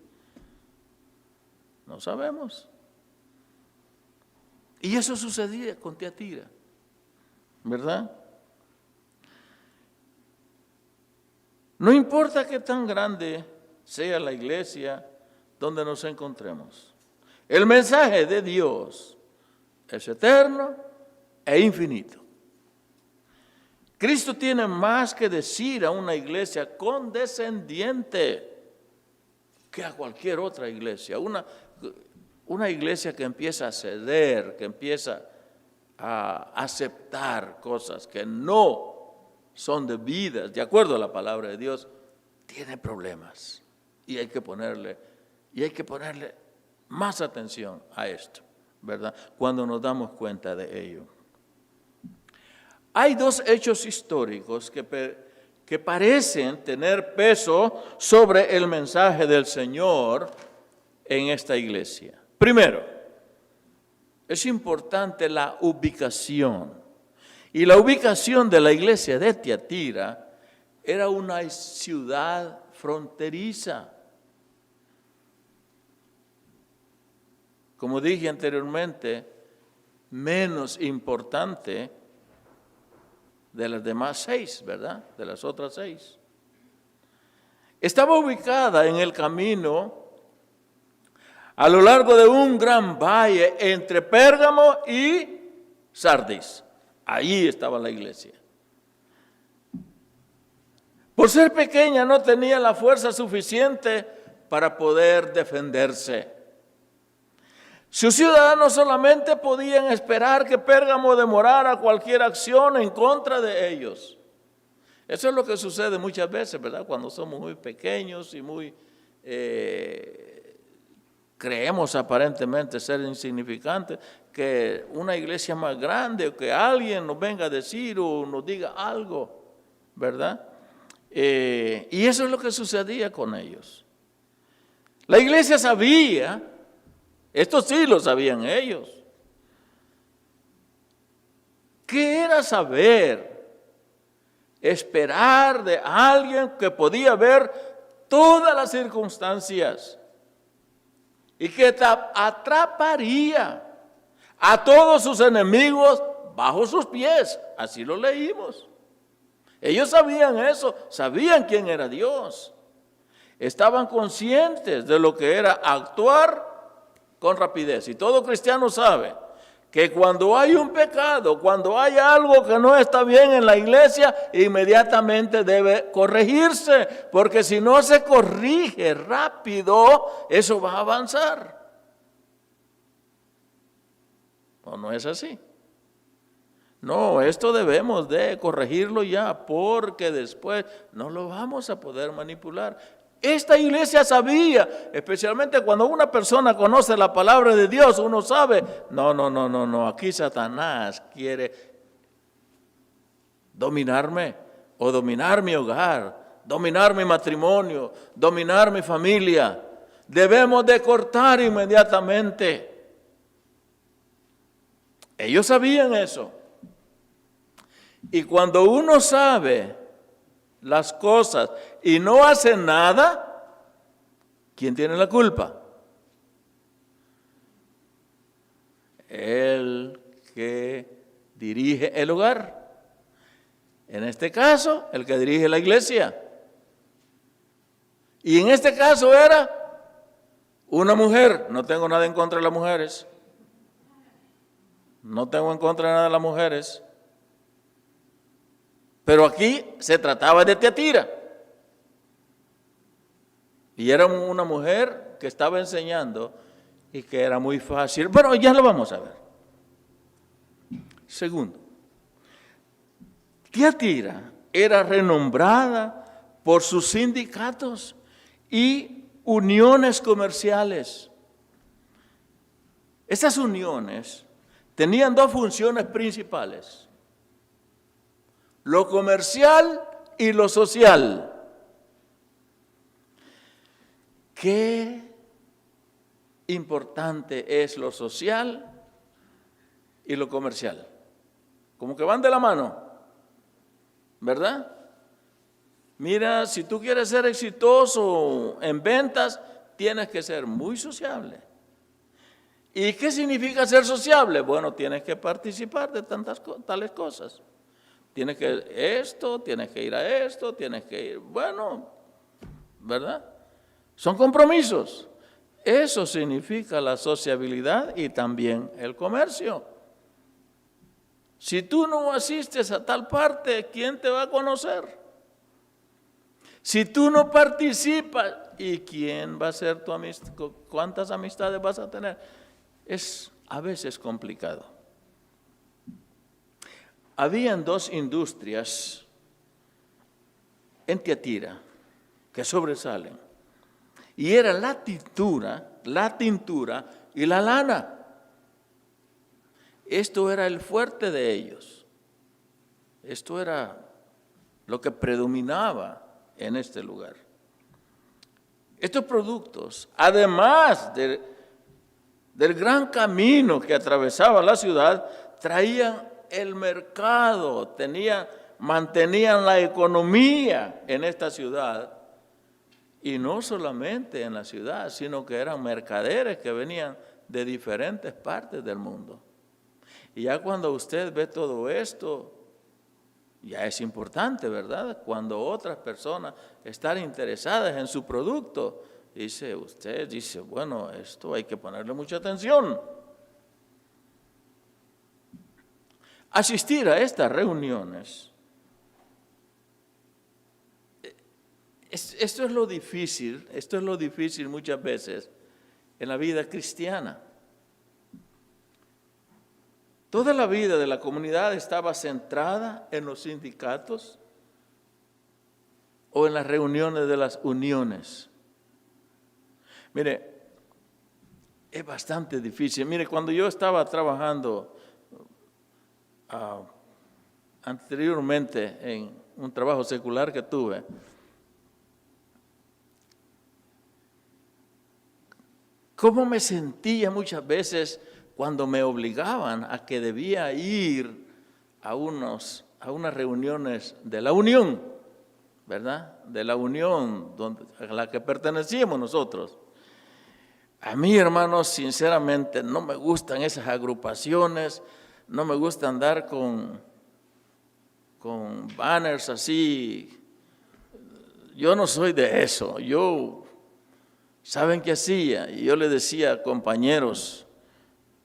no sabemos. Y eso sucedía con Tiatira, ¿verdad? No importa qué tan grande sea la iglesia donde nos encontremos. El mensaje de Dios es eterno e infinito. Cristo tiene más que decir a una iglesia condescendiente que a cualquier otra iglesia. Una iglesia que empieza a ceder, que empieza a aceptar cosas que no son debidas, de acuerdo a la palabra de Dios, tiene problemas. Y hay que ponerle más atención a esto, ¿verdad? Cuando nos damos cuenta de ello. Hay 2 hechos históricos que parecen tener peso sobre el mensaje del Señor en esta iglesia. Primero, es importante la ubicación. Y la ubicación de la iglesia de Tiatira era una ciudad fronteriza. Como dije anteriormente, menos importante de las demás 6, ¿verdad? De las otras 6. Estaba ubicada en el camino a lo largo de un gran valle entre Pérgamo y Sardis. Ahí estaba la iglesia. Por ser pequeña no tenía la fuerza suficiente para poder defenderse. Sus ciudadanos solamente podían esperar que Pérgamo demorara cualquier acción en contra de ellos. Eso es lo que sucede muchas veces, ¿verdad? Cuando somos muy pequeños y muy creemos aparentemente ser insignificantes, que una iglesia más grande o que alguien nos venga a decir o nos diga algo, ¿verdad? Y eso es lo que sucedía con ellos. La iglesia sabía, esto sí lo sabían ellos, ¿qué era saber? Esperar de alguien que podía ver todas las circunstancias y que atraparía a todos sus enemigos bajo sus pies. Así lo leímos. Ellos sabían eso, sabían quién era Dios. Estaban conscientes de lo que era actuar con rapidez. Y todo cristiano sabe que cuando hay un pecado, cuando hay algo que no está bien en la iglesia, inmediatamente debe corregirse, porque si no se corrige rápido, eso va a avanzar. ¿O no es así? No, esto debemos de corregirlo ya, porque después no lo vamos a poder manipular. Esta iglesia sabía, especialmente cuando una persona conoce la palabra de Dios, uno sabe, no, aquí Satanás quiere dominarme o dominar mi hogar, dominar mi matrimonio, dominar mi familia. Debemos de cortar inmediatamente. Ellos sabían eso. Y cuando uno sabe las cosas y no hace nada, ¿quién tiene la culpa? El que dirige el hogar. En este caso, el que dirige la iglesia. Y en este caso era una mujer. No tengo nada en contra de las mujeres. No tengo en contra de nada de las mujeres. Pero aquí se trataba de Tiatira. Y era una mujer que estaba enseñando y que era muy fácil. Bueno, ya lo vamos a ver. Segundo, Tiatira era renombrada por sus sindicatos y uniones comerciales. Esas uniones tenían dos funciones principales: lo comercial y lo social. Qué importante es lo social y lo comercial. Como que van de la mano, ¿verdad? Mira, si tú quieres ser exitoso en ventas, tienes que ser muy sociable. ¿Y qué significa ser sociable? Bueno, tienes que participar de tales cosas. Tienes que esto, tienes que ir a esto, tienes que ir, bueno, ¿verdad? Son compromisos. Eso significa la sociabilidad y también el comercio. Si tú no asistes a tal parte, ¿quién te va a conocer? Si tú no participas, ¿y quién va a ser tu amistad? ¿Cuántas amistades vas a tener? Es a veces complicado. Habían dos industrias en Tiatira que sobresalen, y era la tintura y la lana. Esto era el fuerte de ellos. Esto era lo que predominaba en este lugar. Estos productos, además del gran camino que atravesaba la ciudad, traían el mercado, mantenían la economía en esta ciudad. Y no solamente en la ciudad, sino que eran mercaderes que venían de diferentes partes del mundo. Y ya cuando usted ve todo esto, ya es importante, ¿verdad? Cuando otras personas están interesadas en su producto, usted dice, bueno, esto hay que ponerle mucha atención. Asistir a estas reuniones, esto es lo difícil muchas veces en la vida cristiana. Toda la vida de la comunidad estaba centrada en los sindicatos o en las reuniones de las uniones. Mire, es bastante difícil. Mire, cuando yo estaba trabajando anteriormente en un trabajo secular que tuve, ¿cómo me sentía muchas veces cuando me obligaban a que debía ir a unas reuniones de la unión, ¿verdad? De la unión a la que pertenecíamos nosotros. A mí, hermanos, sinceramente no me gustan esas agrupaciones, no me gusta andar con banners así. Yo no soy de eso. ¿Saben qué hacía? Y yo le decía a compañeros,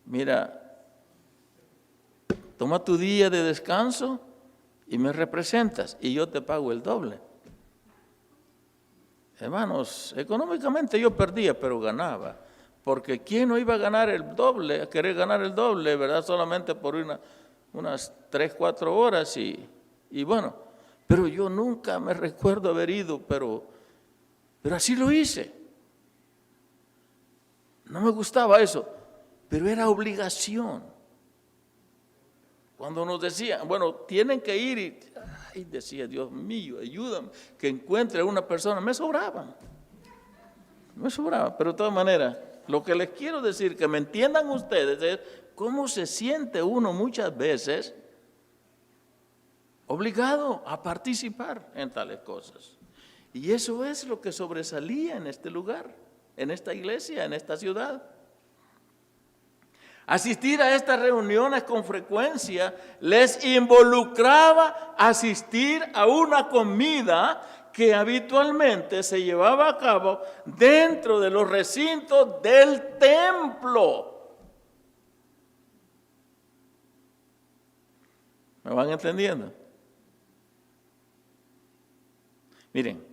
mira, toma tu día de descanso y me representas y yo te pago el doble. Hermanos, económicamente yo perdía, pero ganaba. Porque ¿quién no iba a ganar el doble, a querer ganar el doble, verdad? Solamente por unas 3, 4 horas y bueno. Pero yo nunca me recuerdo haber ido, pero así lo hice. No me gustaba eso, pero era obligación. Cuando nos decían, bueno, tienen que ir y ay, decía, Dios mío, ayúdame, que encuentre a una persona. Me sobraba, pero de todas maneras, lo que les quiero decir, que me entiendan ustedes, es cómo se siente uno muchas veces obligado a participar en tales cosas. Y eso es lo que sobresalía en este lugar, en esta iglesia, en esta ciudad. Asistir a estas reuniones con frecuencia les involucraba asistir a una comida que habitualmente se llevaba a cabo dentro de los recintos del templo. ¿Me van entendiendo? Miren,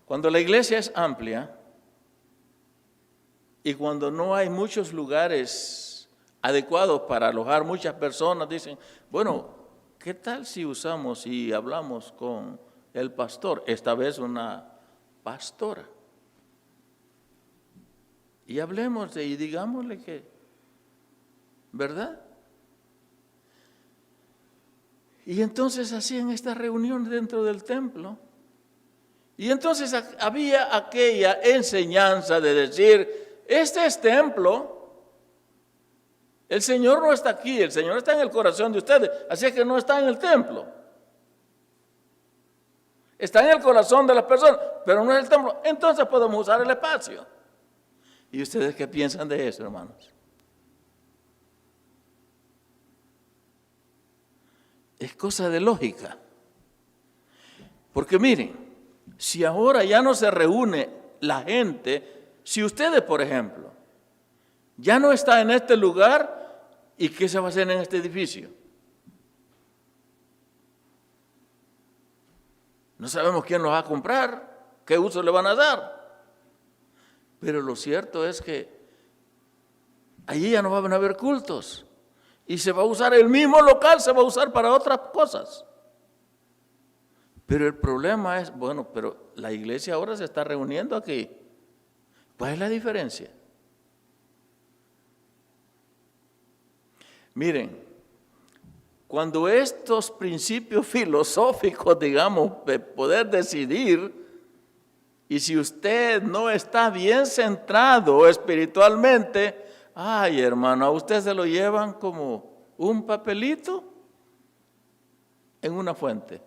cuando la iglesia es amplia y cuando no hay muchos lugares adecuados para alojar muchas personas, dicen, bueno, ¿qué tal si usamos y hablamos con el pastor? Esta vez una pastora. Y hablemos y digámosle que, ¿verdad? Y entonces hacían esta reunión dentro del templo. Y entonces había aquella enseñanza de decir, este es templo, el Señor no está aquí, el Señor está en el corazón de ustedes, así que no está en el templo. Está en el corazón de las personas, pero no en el templo. Entonces podemos usar el espacio. ¿Y ustedes qué piensan de eso, hermanos? Es cosa de lógica. Porque miren, si ahora ya no se reúne la gente, si ustedes, por ejemplo, ya no está en este lugar, ¿y qué se va a hacer en este edificio? No sabemos quién los va a comprar, qué uso le van a dar. Pero lo cierto es que allí ya no van a haber cultos. Y se va a usar el mismo local, se va a usar para otras cosas. Pero el problema es, bueno, pero la iglesia ahora se está reuniendo aquí. ¿Cuál es la diferencia? Miren, cuando estos principios filosóficos, digamos, de poder decidir, y si usted no está bien centrado espiritualmente, ay, hermano, a usted se lo llevan como un papelito en una fuente.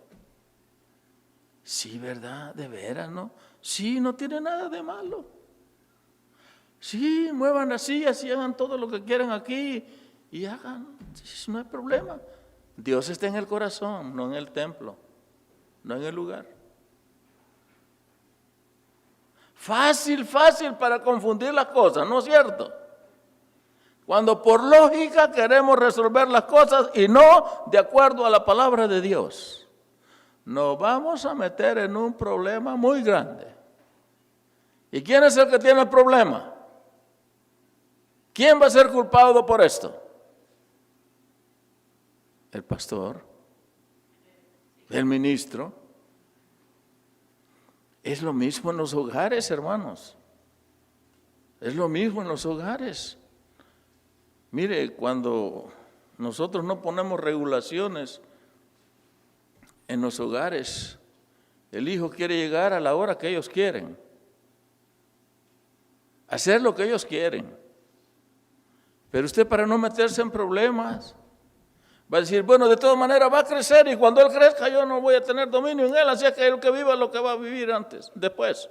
Sí, ¿verdad? De veras, ¿no? Sí, no tiene nada de malo. Sí, muevan así hagan todo lo que quieran aquí y hagan, no hay problema. Dios está en el corazón, no en el templo, no en el lugar. Fácil para confundir las cosas, ¿no es cierto? Cuando por lógica queremos resolver las cosas y no de acuerdo a la palabra de Dios, nos vamos a meter en un problema muy grande. ¿Y quién es el que tiene el problema? ¿Quién va a ser culpado por esto? El pastor, el ministro. Es lo mismo en los hogares, hermanos. Es lo mismo en los hogares. Mire, cuando nosotros no ponemos regulaciones en los hogares, el hijo quiere llegar a la hora que ellos quieren, hacer lo que ellos quieren. Pero usted, para no meterse en problemas, va a decir, bueno, de todas maneras va a crecer y cuando él crezca yo no voy a tener dominio en él, así es que el que viva lo que va a vivir después.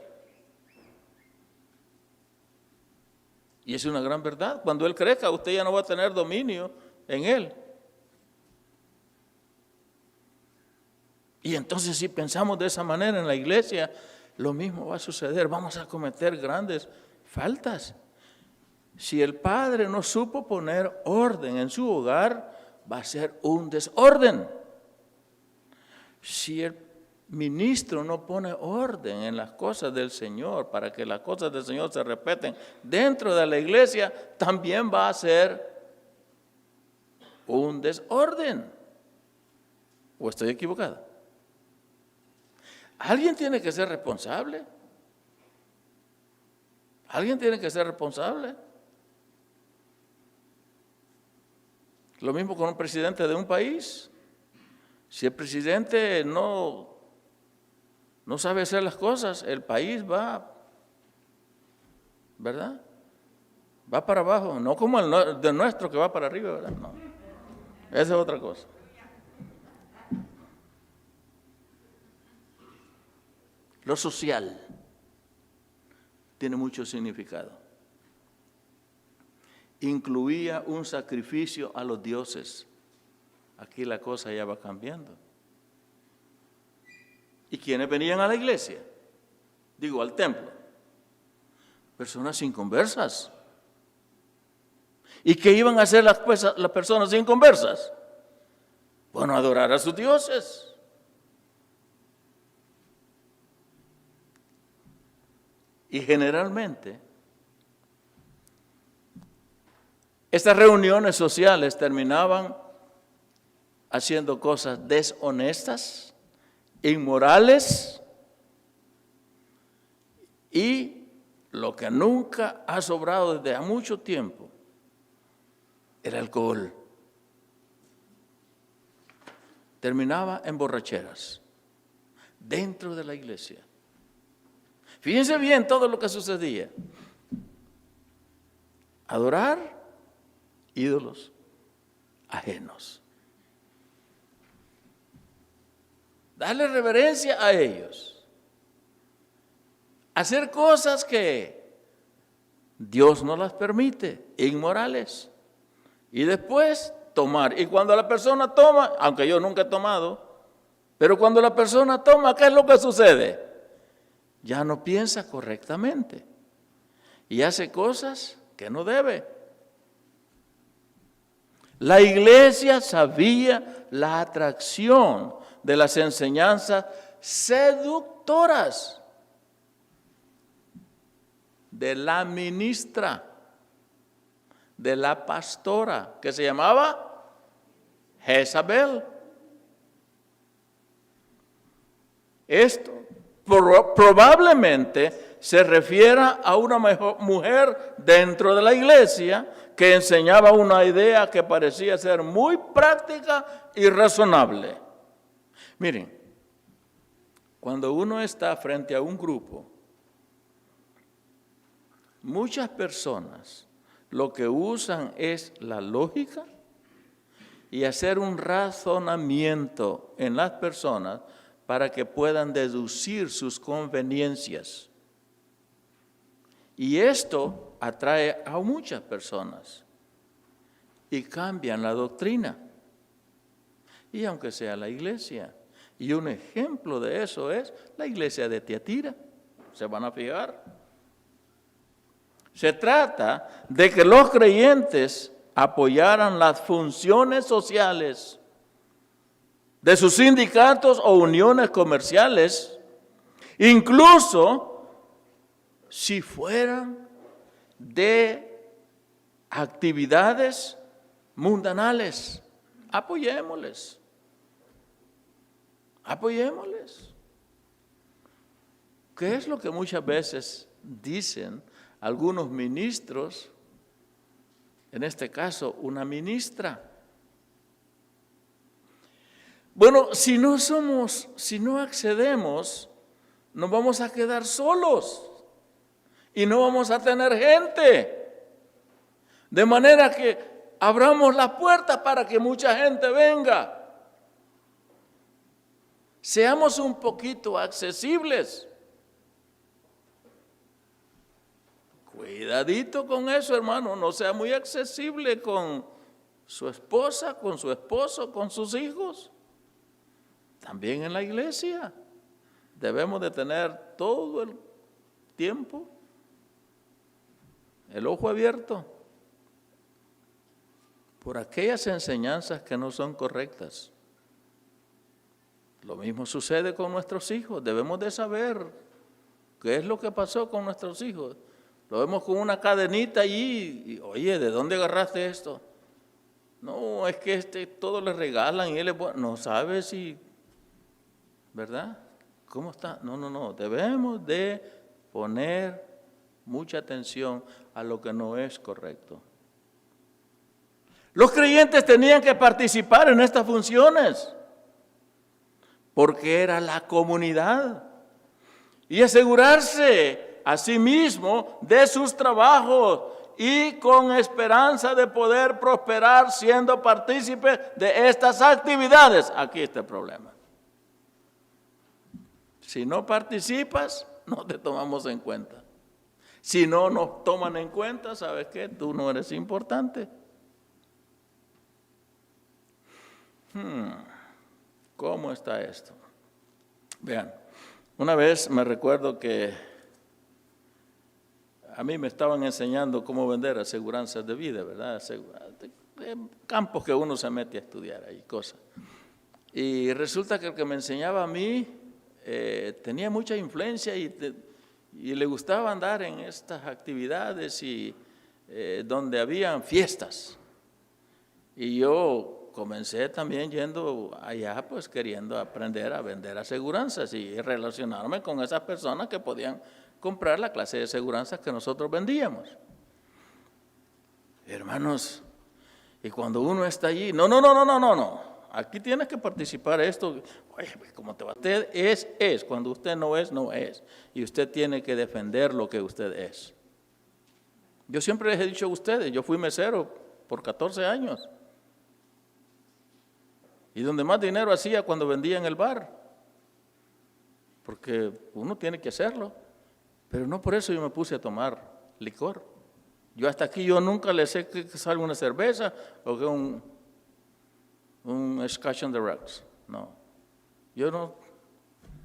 Y es una gran verdad, cuando él crezca usted ya no va a tener dominio en él. Y entonces si pensamos de esa manera en la iglesia, lo mismo va a suceder, vamos a cometer grandes faltas. Si el padre no supo poner orden en su hogar, va a ser un desorden. Si el ministro no pone orden en las cosas del Señor para que las cosas del Señor se respeten dentro de la iglesia, también va a ser un desorden. ¿O estoy equivocado? Alguien tiene que ser responsable. Alguien tiene que ser responsable. Lo mismo con un presidente de un país. Si el presidente no sabe hacer las cosas, el país va, ¿verdad? Va para abajo, no como el de nuestro que va para arriba, ¿verdad? No, esa es otra cosa. Lo social tiene mucho significado. Incluía un sacrificio a los dioses. Aquí la cosa ya va cambiando. ¿Y quiénes venían a la iglesia? Digo, al templo. Personas inconversas. ¿Y qué iban a hacer las personas inconversas? Bueno, adorar a sus dioses. Y generalmente, estas reuniones sociales terminaban haciendo cosas deshonestas, inmorales, y lo que nunca ha sobrado desde hace mucho tiempo, el alcohol. Terminaba en borracheras dentro de la iglesia. Fíjense bien todo lo que sucedía. Adorar ídolos ajenos. Darle reverencia a ellos. Hacer cosas que Dios no las permite, inmorales. Y después tomar. Y cuando la persona toma, aunque yo nunca he tomado, pero cuando la persona toma, ¿qué es lo que sucede? Ya no piensa correctamente y hace cosas que no debe. La iglesia sabía la atracción de las enseñanzas seductoras de la ministra, de la pastora, que se llamaba Jezabel. Esto probablemente se refiera a una mujer dentro de la iglesia que enseñaba una idea que parecía ser muy práctica y razonable. Miren, cuando uno está frente a un grupo, muchas personas lo que usan es la lógica y hacer un razonamiento en las personas para que puedan deducir sus conveniencias. Y esto atrae a muchas personas y cambian la doctrina. Y aunque sea la iglesia, y un ejemplo de eso es la iglesia de Tiatira, se van a fijar. Se trata de que los creyentes apoyaran las funciones sociales de sus sindicatos o uniones comerciales, incluso si fueran de actividades mundanales. Apoyémosles. Apoyémosles. ¿Qué es lo que muchas veces dicen algunos ministros? En este caso, una ministra. Bueno, si no accedemos, nos vamos a quedar solos y no vamos a tener gente. De manera que abramos las puertas para que mucha gente venga. Seamos un poquito accesibles. Cuidadito con eso, hermano, no sea muy accesible con su esposa, con su esposo, con sus hijos. También en la iglesia debemos de tener todo el tiempo el ojo abierto. por aquellas enseñanzas que no son correctas. Lo mismo sucede con nuestros hijos. Debemos de saber qué es lo que pasó con nuestros hijos. Lo vemos con una cadenita allí. Y, oye, ¿de dónde agarraste esto? No, es que todo le regalan y él es bueno. No sabe si, ¿verdad? ¿Cómo está? No. Debemos de poner mucha atención a lo que no es correcto. Los creyentes tenían que participar en estas funciones, porque era la comunidad, y asegurarse a sí mismo de sus trabajos y con esperanza de poder prosperar siendo partícipe de estas actividades. Aquí está el problema. Si no participas, no te tomamos en cuenta. Si no nos toman en cuenta, ¿sabes qué? Tú no eres importante. ¿Cómo está esto? Vean, una vez me recuerdo que a mí me estaban enseñando cómo vender aseguranzas de vida, ¿verdad? Campos que uno se mete a estudiar ahí, cosas. Y resulta que el que me enseñaba a mí tenía mucha influencia y le gustaba andar en estas actividades y donde habían fiestas. Y yo comencé también yendo allá, pues queriendo aprender a vender aseguranzas y relacionarme con esas personas que podían comprar la clase de aseguranzas que nosotros vendíamos. Hermanos, y cuando uno está allí, no, aquí tienes que participar esto. Oye, ¿cómo te va? Usted es, cuando usted no es, no es. Y usted tiene que defender lo que usted es. Yo siempre les he dicho a ustedes, yo fui mesero por 14 años. Y donde más dinero hacía cuando vendía en el bar. Porque uno tiene que hacerlo. Pero no por eso yo me puse a tomar licor. Yo hasta aquí yo nunca le sé que salga una cerveza o que un Scotch on the rocks. No. Yo no.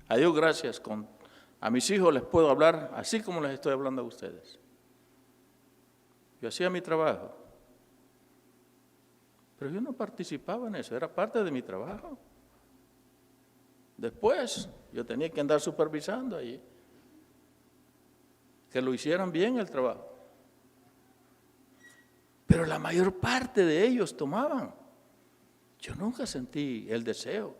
A Dios gracias. A mis hijos les puedo hablar así como les estoy hablando a ustedes. Yo hacía mi trabajo. Pero yo no participaba en eso, era parte de mi trabajo. Después, yo tenía que andar supervisando allí, que lo hicieran bien el trabajo. Pero la mayor parte de ellos tomaban. Yo nunca sentí el deseo.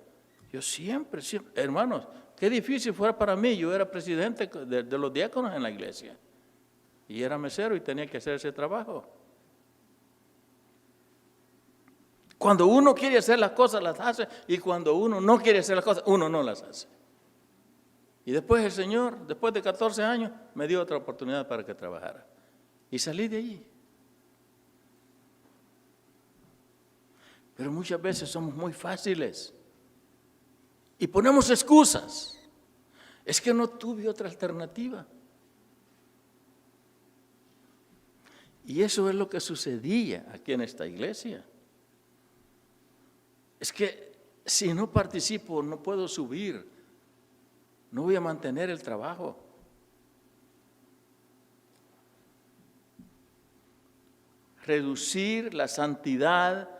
Yo siempre, hermanos, qué difícil fuera para mí. Yo era presidente de los diáconos en la iglesia. Y era mesero y tenía que hacer ese trabajo. Cuando uno quiere hacer las cosas, las hace. Y cuando uno no quiere hacer las cosas, uno no las hace. Y después el Señor, después de 14 años, me dio otra oportunidad para que trabajara. Y salí de allí. Pero muchas veces somos muy fáciles. Y ponemos excusas. Es que no tuve otra alternativa. Y eso es lo que sucedía aquí en esta iglesia. Es que si no participo, no puedo subir, no voy a mantener el trabajo. Reducir la santidad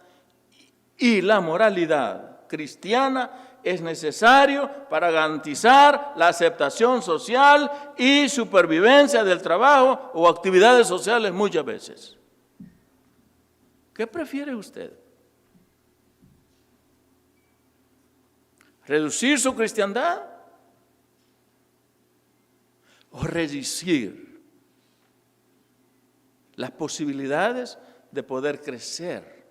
y la moralidad cristiana es necesario para garantizar la aceptación social y supervivencia del trabajo o actividades sociales muchas veces. ¿Qué prefiere usted? ¿Reducir su cristiandad o reducir las posibilidades de poder crecer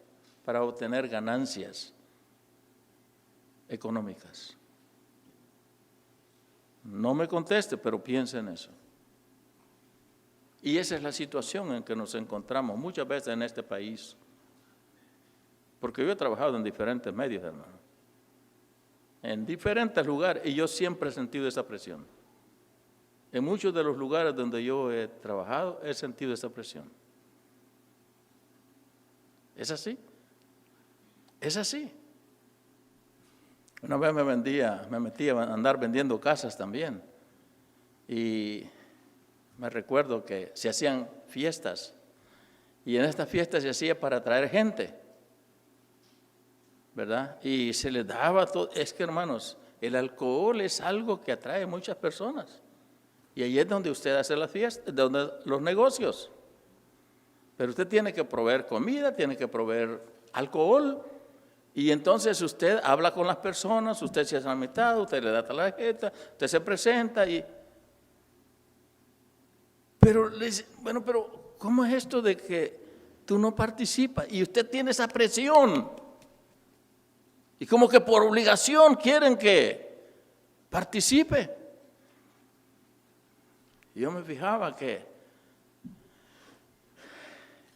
para obtener ganancias económicas? No me conteste, pero piense en eso. Y esa es la situación en que nos encontramos muchas veces en este país. Porque yo he trabajado en diferentes medios, hermano. En diferentes lugares, y yo siempre he sentido esa presión. En muchos de los lugares donde yo he trabajado, he sentido esa presión. ¿Es así? Es así. Una vez me metí a andar vendiendo casas también. Y me recuerdo que se hacían fiestas. Y en estas fiestas se hacía para atraer gente. ¿verdad? Y se les daba todo. Es que, hermanos, el alcohol es algo que atrae a muchas personas. Y ahí es donde usted hace las fiestas, donde los negocios. Pero usted tiene que proveer comida, tiene que proveer alcohol. Y entonces usted habla con las personas, usted se hace la mitad, usted le da la tarjeta, usted se presenta y... Pero, bueno, pero ¿cómo es esto de que tú no participas? Y usted tiene esa presión. Y como que por obligación quieren que participe. Y yo me fijaba que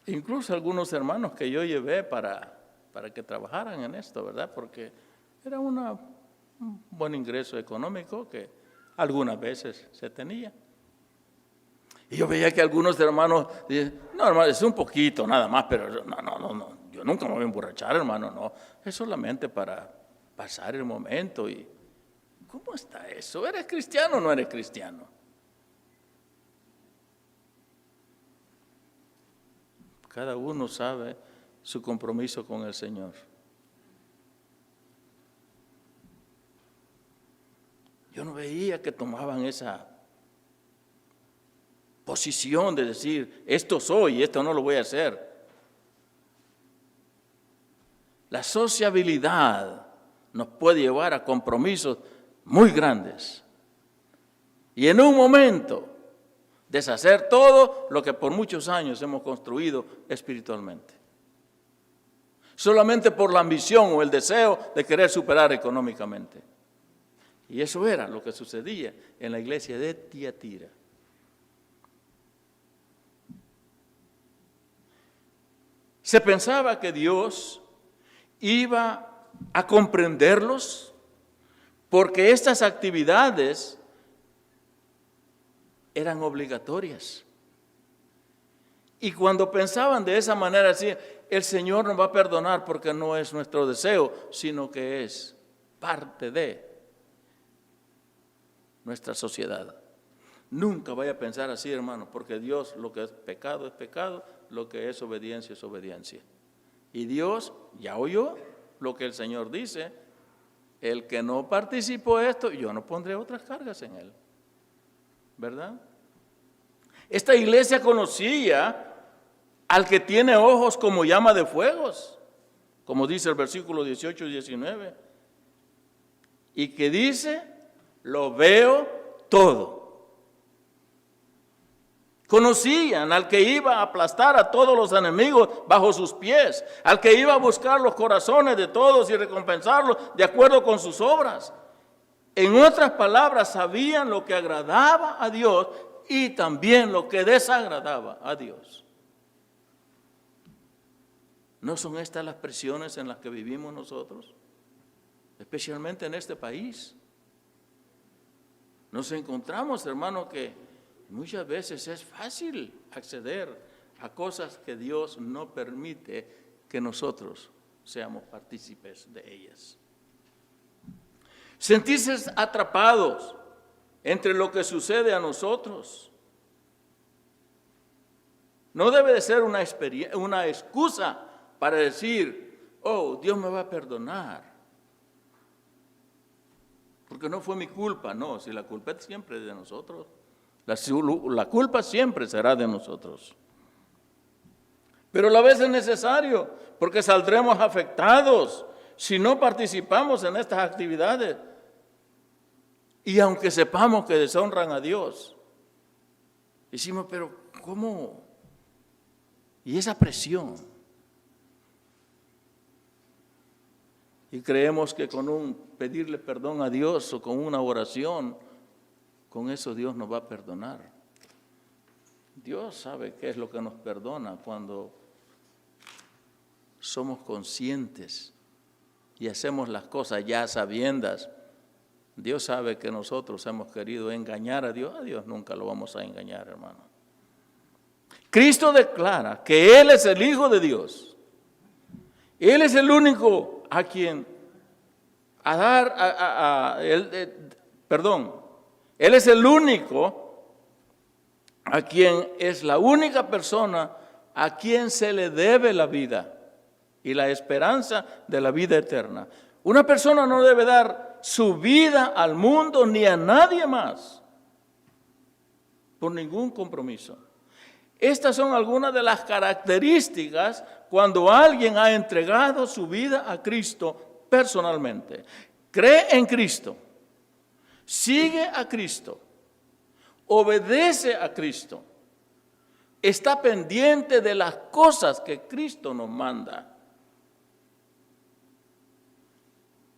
incluso algunos hermanos que yo llevé para que trabajaran en esto, ¿verdad? Porque era un buen ingreso económico que algunas veces se tenía. Y yo veía que algunos hermanos dicen, no, hermano, es un poquito nada más, pero no, yo nunca me voy a emborrachar, hermano, no. Es solamente para pasar el momento. Y ¿cómo está eso? ¿Eres cristiano o no eres cristiano? Cada uno sabe su compromiso con el Señor. Yo no veía que tomaban esa posición de decir, esto soy y esto no lo voy a hacer. La sociabilidad nos puede llevar a compromisos muy grandes. Y en un momento deshacer todo lo que por muchos años hemos construido espiritualmente. Solamente por la ambición o el deseo de querer superar económicamente. Y eso era lo que sucedía en la iglesia de Tiatira. Se pensaba que Dios iba a comprenderlos porque estas actividades eran obligatorias. Y cuando pensaban de esa manera así, el Señor nos va a perdonar porque no es nuestro deseo, sino que es parte de nuestra sociedad. Nunca vaya a pensar así, hermano, porque Dios, lo que es pecado, lo que es obediencia. Y Dios ya oyó lo que el Señor dice, el que no participó de esto, yo no pondré otras cargas en él. ¿Verdad? Esta iglesia conocía al que tiene ojos como llama de fuegos, como dice el versículo 18 y 19, y que dice, lo veo todo. Conocían al que iba a aplastar a todos los enemigos bajo sus pies, al que iba a buscar los corazones de todos y recompensarlos de acuerdo con sus obras. En otras palabras, sabían lo que agradaba a Dios y también lo que desagradaba a Dios. ¿No son estas las presiones en las que vivimos nosotros? Especialmente en este país. Nos encontramos, hermano, que muchas veces es fácil acceder a cosas que Dios no permite que nosotros seamos partícipes de ellas. Sentirse atrapados entre lo que sucede a nosotros no debe de ser una excusa para decir, oh, Dios me va a perdonar, porque no fue mi culpa. No, si la culpa es siempre de nosotros, la culpa siempre será de nosotros. Pero a la vez es necesario, porque saldremos afectados si no participamos en estas actividades. Y aunque sepamos que deshonran a Dios, decimos, pero ¿cómo? Y esa presión. Y creemos que con un pedirle perdón a Dios o con una oración, con eso Dios nos va a perdonar. Dios sabe qué es lo que nos perdona cuando somos conscientes y hacemos las cosas ya sabiendas. Dios sabe que nosotros hemos querido engañar a Dios nunca lo vamos a engañar, hermano. Cristo declara que Él es el Hijo de Dios. Él es el único a quien Él es el único a quien es la única persona a quien se le debe la vida. y la esperanza de la vida eterna. Una persona no debe dar su vida al mundo ni a nadie más por ningún compromiso. Estas son algunas de las características cuando alguien ha entregado su vida a Cristo personalmente. Cree en Cristo, sigue a Cristo, obedece a Cristo, está pendiente de las cosas que Cristo nos manda,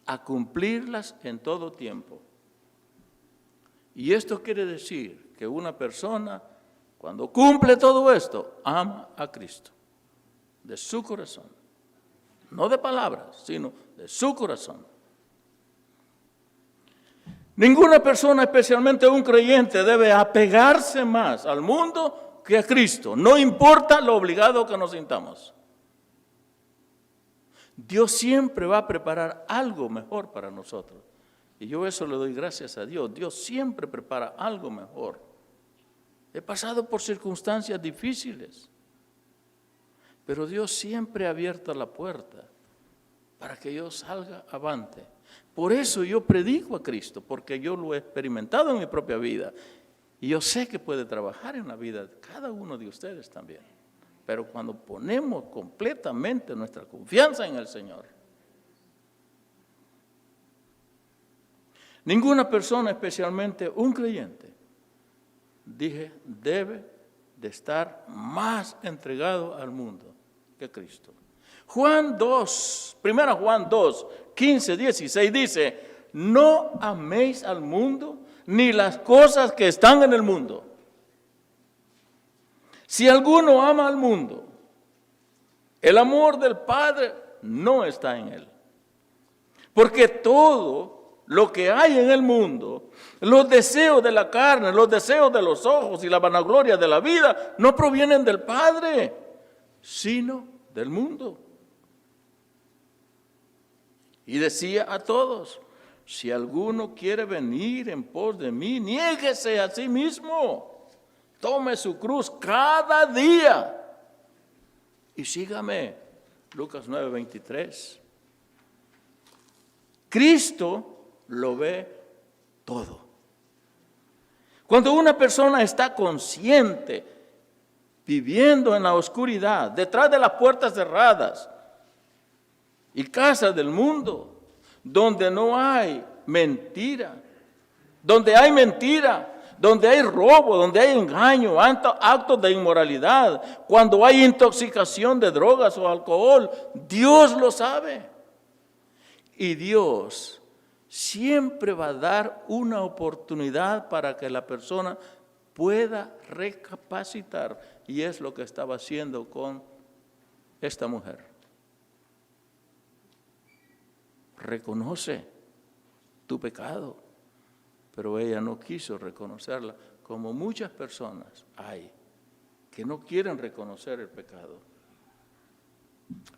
a cumplirlas en todo tiempo. Y esto quiere decir que una persona, cuando cumple todo esto, ama a Cristo de su corazón, no de palabras, sino de su corazón. Ninguna persona, especialmente un creyente, debe apegarse más al mundo que a Cristo, no importa lo obligado que nos sintamos. Dios siempre va a preparar algo mejor para nosotros. Y yo eso le doy gracias a Dios. Dios siempre prepara algo mejor. He pasado por circunstancias difíciles, pero Dios siempre ha abierto la puerta para que yo salga avante. Por eso yo predico a Cristo, porque yo lo he experimentado en mi propia vida. Y yo sé que puede trabajar en la vida de cada uno de ustedes también. Pero cuando ponemos completamente nuestra confianza en el Señor. Ninguna persona, especialmente un creyente, debe de estar más entregado al mundo que Cristo. Juan 2, 1 Juan 2, 15, 16 dice, no améis al mundo ni las cosas que están en el mundo. Si alguno ama al mundo, el amor del Padre no está en él. Porque todo lo que hay en el mundo, los deseos de la carne, los deseos de los ojos y la vanagloria de la vida, no provienen del Padre, sino del mundo. Y decía a todos, si alguno quiere venir en pos de mí, niéguese a sí mismo. Tome su cruz cada día y sígame. Lucas 9:23. Cristo lo ve todo. Cuando una persona está consciente, viviendo en la oscuridad, detrás de las puertas cerradas y casas del mundo, donde no hay mentira, donde hay mentira, donde hay robo, donde hay engaño, actos de inmoralidad, cuando hay intoxicación de drogas o alcohol, Dios lo sabe. Y Dios siempre va a dar una oportunidad para que la persona pueda recapacitar. Y es lo que estaba haciendo con esta mujer. Reconoce tu pecado. Pero ella no quiso reconocerla, como muchas personas hay que no quieren reconocer el pecado.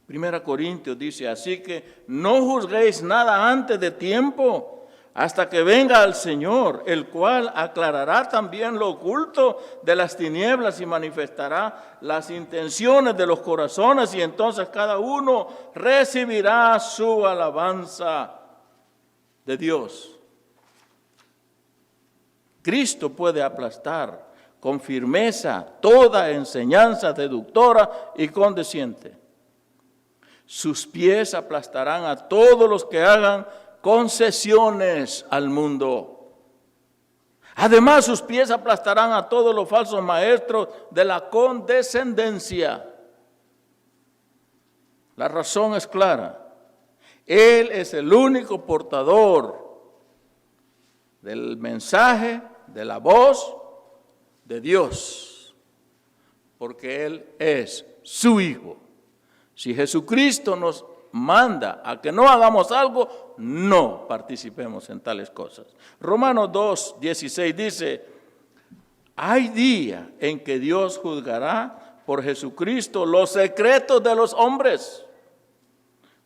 1 Corintios dice, así que no juzguéis nada antes de tiempo, hasta que venga el Señor, el cual aclarará también lo oculto de las tinieblas y manifestará las intenciones de los corazones, y entonces cada uno recibirá su alabanza de Dios. Cristo puede aplastar con firmeza toda enseñanza seductora y condesciente. Sus pies aplastarán a todos los que hagan concesiones al mundo. Además, sus pies aplastarán a todos los falsos maestros de la condescendencia. La razón es clara. Él es el único portador del mensaje, de la voz de Dios, porque Él es su Hijo. Si Jesucristo nos manda a que no hagamos algo, no participemos en tales cosas. Romanos 2:16 dice, hay día en que Dios juzgará por Jesucristo los secretos de los hombres,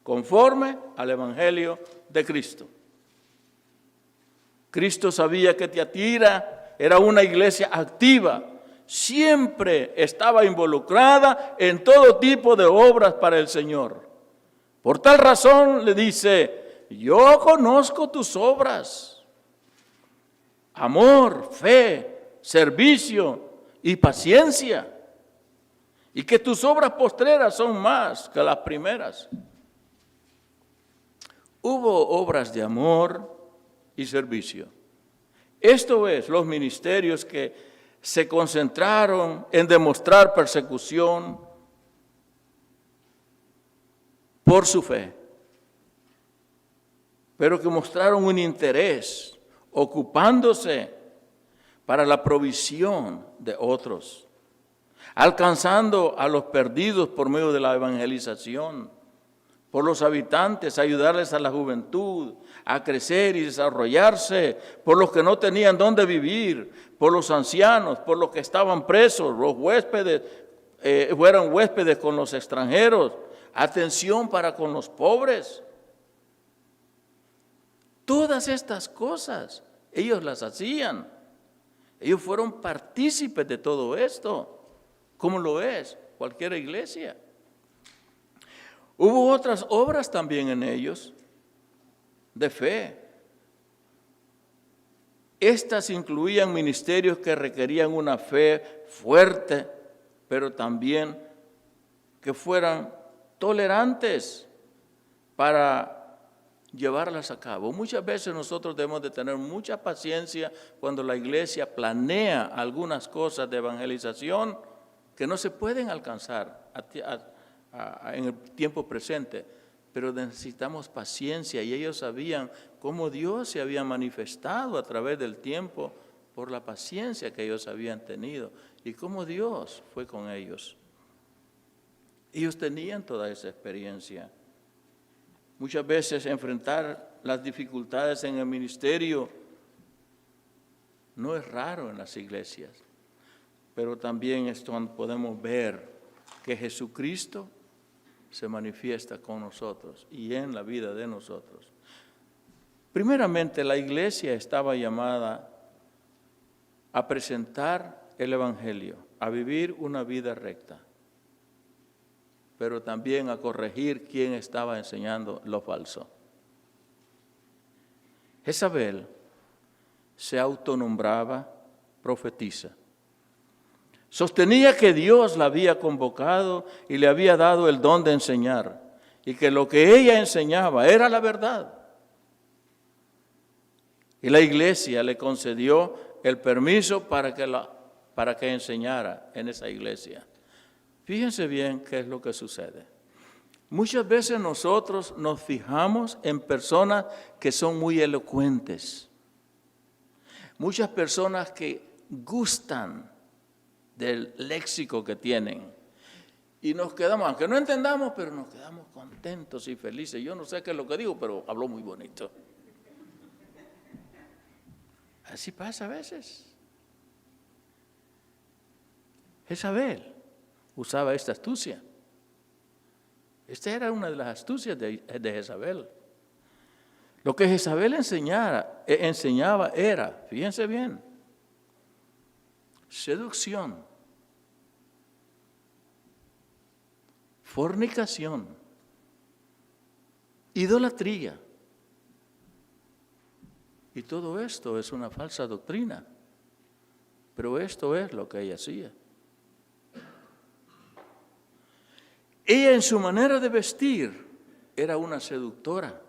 conforme al Evangelio de Cristo. Cristo sabía que Tiatira era una iglesia activa, siempre estaba involucrada en todo tipo de obras para el Señor. Por tal razón le dice, yo conozco tus obras, amor, fe, servicio y paciencia, y que tus obras postreras son más que las primeras. Hubo obras de amor y servicio. Esto es, los ministerios que se concentraron en demostrar persecución por su fe, pero que mostraron un interés ocupándose para la provisión de otros, alcanzando a los perdidos por medio de la evangelización, por los habitantes, ayudarles a la juventud a crecer y desarrollarse, por los que no tenían dónde vivir, por los ancianos, por los que estaban presos, los huéspedes, fueron huéspedes con los extranjeros, atención para con los pobres. Todas estas cosas, ellos las hacían. Ellos fueron partícipes de todo esto, como lo es cualquier iglesia. Hubo otras obras también en ellos, de fe. Estas incluían ministerios que requerían una fe fuerte, pero también que fueran tolerantes para llevarlas a cabo. Muchas veces nosotros debemos de tener mucha paciencia cuando la iglesia planea algunas cosas de evangelización que no se pueden alcanzar en el tiempo presente, pero necesitamos paciencia, y ellos sabían cómo Dios se había manifestado a través del tiempo por la paciencia que ellos habían tenido y cómo Dios fue con ellos. Ellos tenían toda esa experiencia. Muchas veces enfrentar las dificultades en el ministerio no es raro en las iglesias, pero también esto podemos ver que Jesucristo se manifiesta con nosotros y en la vida de nosotros. Primeramente, la iglesia estaba llamada a presentar el Evangelio, a vivir una vida recta, pero también a corregir quien estaba enseñando lo falso. Jezabel se autonombraba profetisa. Sostenía que Dios la había convocado y le había dado el don de enseñar, y que lo que ella enseñaba era la verdad. Y la iglesia le concedió el permiso para que enseñara en esa iglesia. Fíjense bien qué es lo que sucede. Muchas veces nosotros nos fijamos en personas que son muy elocuentes. Muchas personas que gustan del léxico que tienen. Y nos quedamos, aunque no entendamos, pero nos quedamos contentos y felices. Yo no sé qué es lo que digo, pero habló muy bonito. Así pasa a veces. Jezabel usaba esta astucia. Esta era una de las astucias de Jezabel. Lo que Jezabel enseñaba era, fíjense bien, seducción, fornicación, idolatría. Y todo esto es una falsa doctrina, pero esto es lo que ella hacía. Ella en su manera de vestir era una seductora.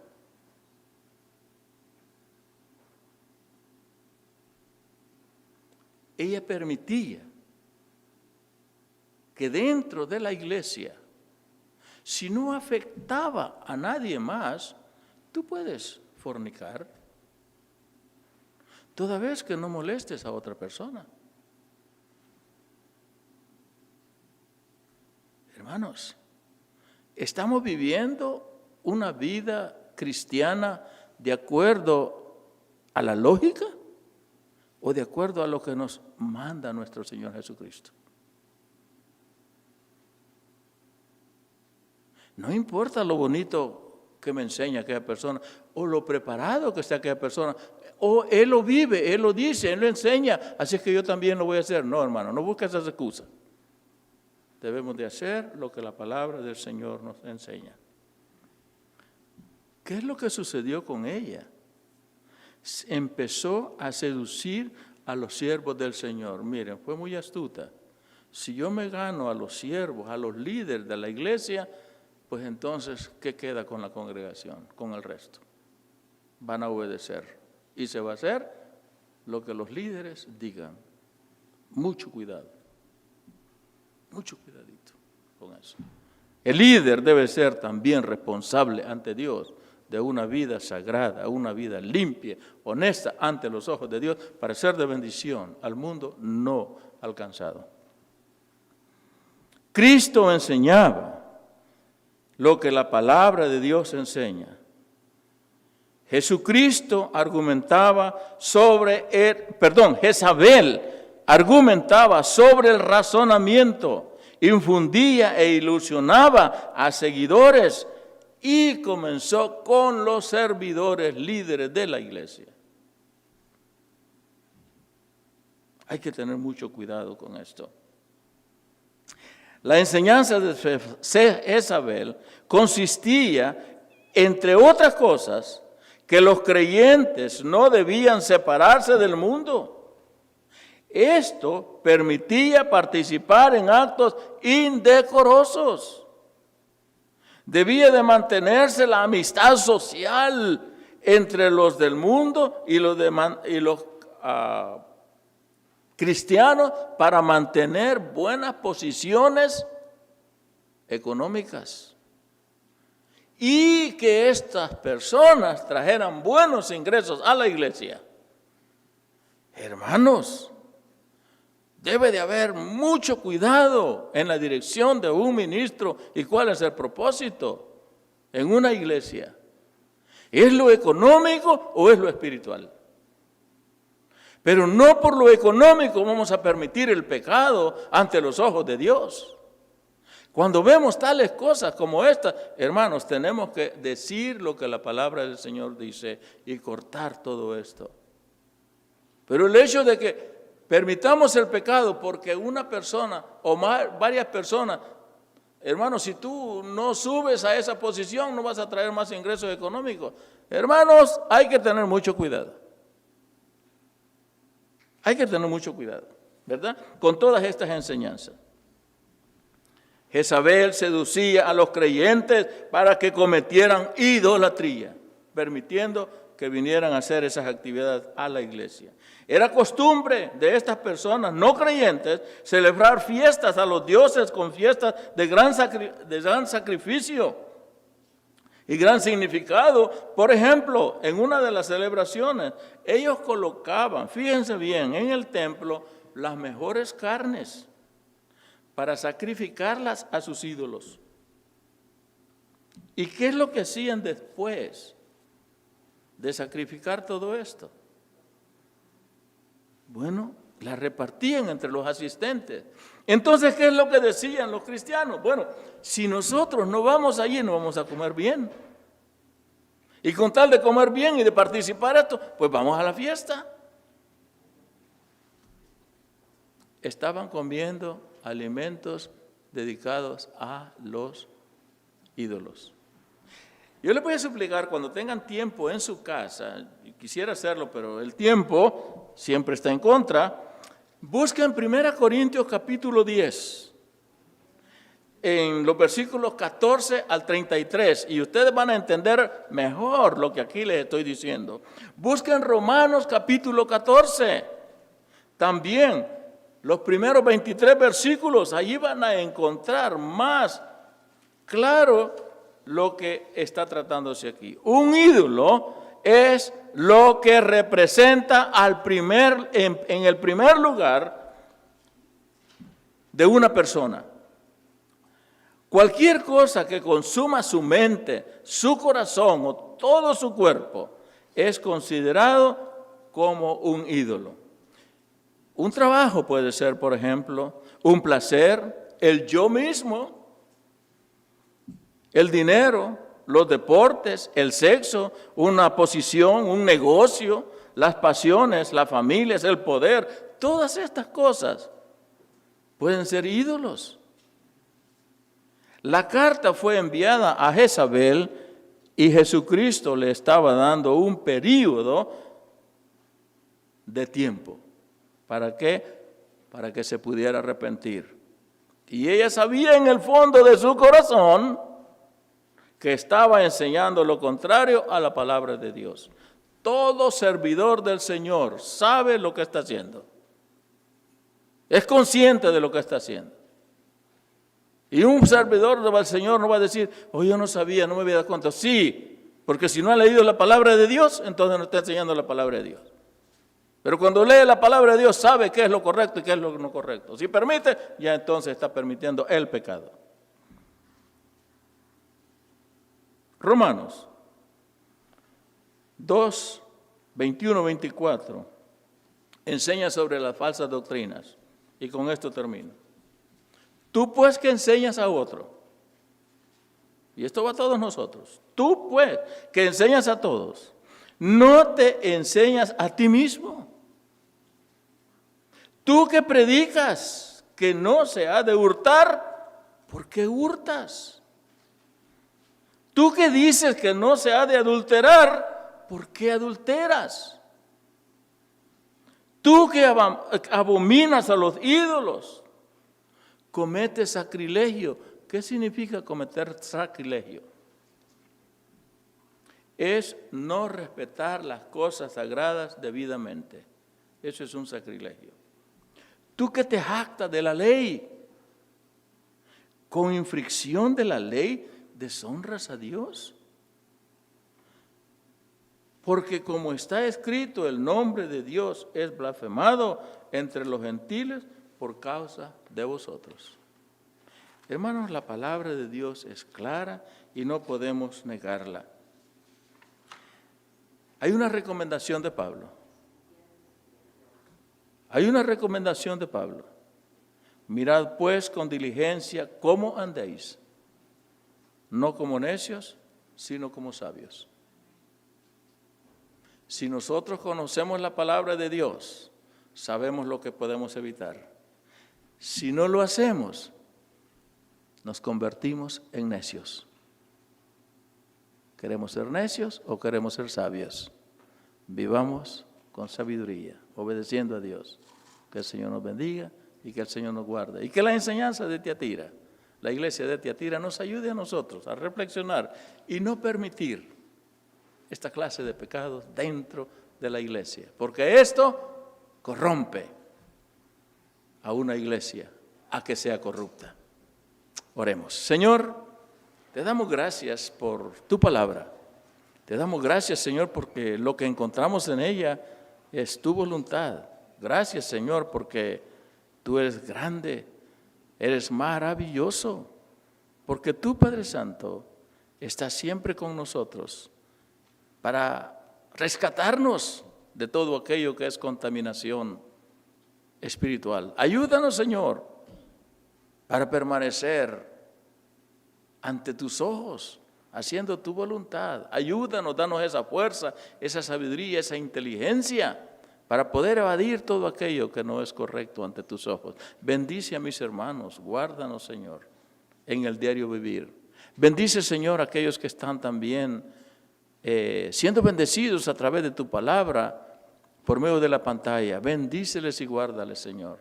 Ella permitía que dentro de la iglesia, si no afectaba a nadie más, tú puedes fornicar, toda vez que no molestes a otra persona. Hermanos, ¿estamos viviendo una vida cristiana de acuerdo a la lógica o de acuerdo a lo que nos manda nuestro Señor Jesucristo? No importa lo bonito que me enseña aquella persona o lo preparado que esté aquella persona, o él lo vive, él lo dice, él lo enseña, así es que yo también lo voy a hacer. No, hermano, no busques esas excusas. Debemos de hacer lo que la palabra del Señor nos enseña. ¿Qué es lo que sucedió con ella? Empezó a seducir a los siervos del Señor. Miren, fue muy astuta. Si yo me gano a los siervos, a los líderes de la iglesia, pues entonces, ¿qué queda con la congregación, con el resto? Van a obedecer. Y se va a hacer lo que los líderes digan. Mucho cuidado. Mucho cuidadito con eso. El líder debe ser también responsable ante Dios de una vida sagrada, una vida limpia, honesta ante los ojos de Dios, para ser de bendición al mundo no alcanzado. Cristo enseñaba lo que la palabra de Dios enseña. Jesucristo argumentaba Jezabel argumentaba sobre el razonamiento, infundía e ilusionaba a seguidores y comenzó con los servidores líderes de la iglesia. Hay que tener mucho cuidado con esto. La enseñanza de Jezabel consistía, entre otras cosas, que los creyentes no debían separarse del mundo. Esto permitía participar en actos indecorosos. Debía de mantenerse la amistad social entre los del mundo y los cristianos para mantener buenas posiciones económicas. Y que estas personas trajeran buenos ingresos a la iglesia. Hermanos, debe de haber mucho cuidado en la dirección de un ministro y cuál es el propósito en una iglesia. ¿Es lo económico o es lo espiritual? Pero no por lo económico vamos a permitir el pecado ante los ojos de Dios. Cuando vemos tales cosas como estas, hermanos, tenemos que decir lo que la palabra del Señor dice y cortar todo esto. Pero el hecho de que permitamos el pecado porque una persona o varias personas, hermanos, si tú no subes a esa posición no vas a traer más ingresos económicos. Hermanos, hay que tener mucho cuidado. Hay que tener mucho cuidado, ¿verdad? Con todas estas enseñanzas. Jezabel seducía a los creyentes para que cometieran idolatría, permitiendo que vinieran a hacer esas actividades a la iglesia. Era costumbre de estas personas no creyentes celebrar fiestas a los dioses con fiestas de gran sacrificio y gran significado. Por ejemplo, en una de las celebraciones, ellos colocaban, fíjense bien, en el templo las mejores carnes para sacrificarlas a sus ídolos. ¿Y qué es lo que hacían después de sacrificar todo esto? Bueno, la repartían entre los asistentes. Entonces, ¿qué es lo que decían los cristianos? Bueno, si nosotros no vamos allí, no vamos a comer bien. Y con tal de comer bien y de participar esto, pues vamos a la fiesta. Estaban comiendo alimentos dedicados a los ídolos. Yo les voy a explicar, cuando tengan tiempo en su casa, y quisiera hacerlo, pero el tiempo siempre está en contra, busquen 1 Corintios capítulo 10, en los versículos 14 al 33, y ustedes van a entender mejor lo que aquí les estoy diciendo. Busquen Romanos capítulo 14, también los primeros 23 versículos, allí van a encontrar más claro lo que está tratándose aquí. Un ídolo es lo que representa en el primer lugar de una persona. Cualquier cosa que consuma su mente, su corazón o todo su cuerpo es considerado como un ídolo. Un trabajo puede ser, por ejemplo, un placer, el yo mismo, el dinero, los deportes, el sexo, una posición, un negocio, las pasiones, las familias, el poder. Todas estas cosas pueden ser ídolos. La carta fue enviada a Jezabel Y Jesucristo le estaba dando un período de tiempo. ¿Para qué? Para que se pudiera arrepentir. Y ella sabía en el fondo de su corazón que estaba enseñando lo contrario a la palabra de Dios. Todo servidor del Señor sabe lo que está haciendo. Es consciente de lo que está haciendo. Y un servidor del Señor no va a decir, oh, yo no sabía, no me había dado cuenta. Sí, porque si no ha leído la palabra de Dios, entonces no está enseñando la palabra de Dios. Pero cuando lee la palabra de Dios, sabe qué es lo correcto y qué es lo no correcto. Si permite, ya entonces está permitiendo el pecado. Romanos 2, 21, 24 enseña sobre las falsas doctrinas. Y con esto termino. Tú pues que enseñas a otro, y esto va a todos nosotros, tú pues que enseñas a todos, no te enseñas a ti mismo. Tú que predicas que no se ha de hurtar, ¿por qué hurtas? Tú que dices que no se ha de adulterar, ¿por qué adulteras? Tú que abominas a los ídolos, cometes sacrilegio. ¿Qué significa cometer sacrilegio? Es no respetar las cosas sagradas debidamente. Eso es un sacrilegio. Tú que te jactas de la ley, con infracción de la ley, deshonras a Dios. Porque como está escrito, el nombre de Dios es blasfemado entre los gentiles por causa de vosotros. Hermanos, la palabra de Dios es clara y no podemos negarla. Hay una recomendación de Pablo. Hay una recomendación de Pablo. Mirad pues con diligencia cómo andéis, no como necios, sino como sabios. Si nosotros conocemos la palabra de Dios, sabemos lo que podemos evitar. Si no lo hacemos, nos convertimos en necios. ¿Queremos ser necios o queremos ser sabios? Vivamos con sabiduría, obedeciendo a Dios. Que el Señor nos bendiga y que el Señor nos guarde. Y que la enseñanza de Tiatira, la iglesia de Tiatira, nos ayude a nosotros a reflexionar y no permitir esta clase de pecados dentro de la iglesia. Porque esto corrompe a una iglesia a que sea corrupta. Oremos. Señor, te damos gracias por tu palabra. Te damos gracias, Señor, porque lo que encontramos en ella es tu voluntad. Gracias, Señor, porque tú eres grande, eres maravilloso, porque tú, Padre Santo, estás siempre con nosotros para rescatarnos de todo aquello que es contaminación espiritual. Ayúdanos, Señor, para permanecer ante tus ojos, haciendo tu voluntad. Ayúdanos, danos esa fuerza, esa sabiduría, esa inteligencia para poder evadir todo aquello que no es correcto ante tus ojos. Bendice a mis hermanos, guárdanos, Señor, en el diario vivir. Bendice, Señor, a aquellos que están también siendo bendecidos a través de tu palabra por medio de la pantalla. Bendíceles y guárdales, Señor.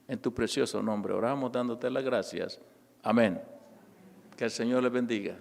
En tu precioso nombre oramos dándote las gracias. Amén. Que el Señor les bendiga.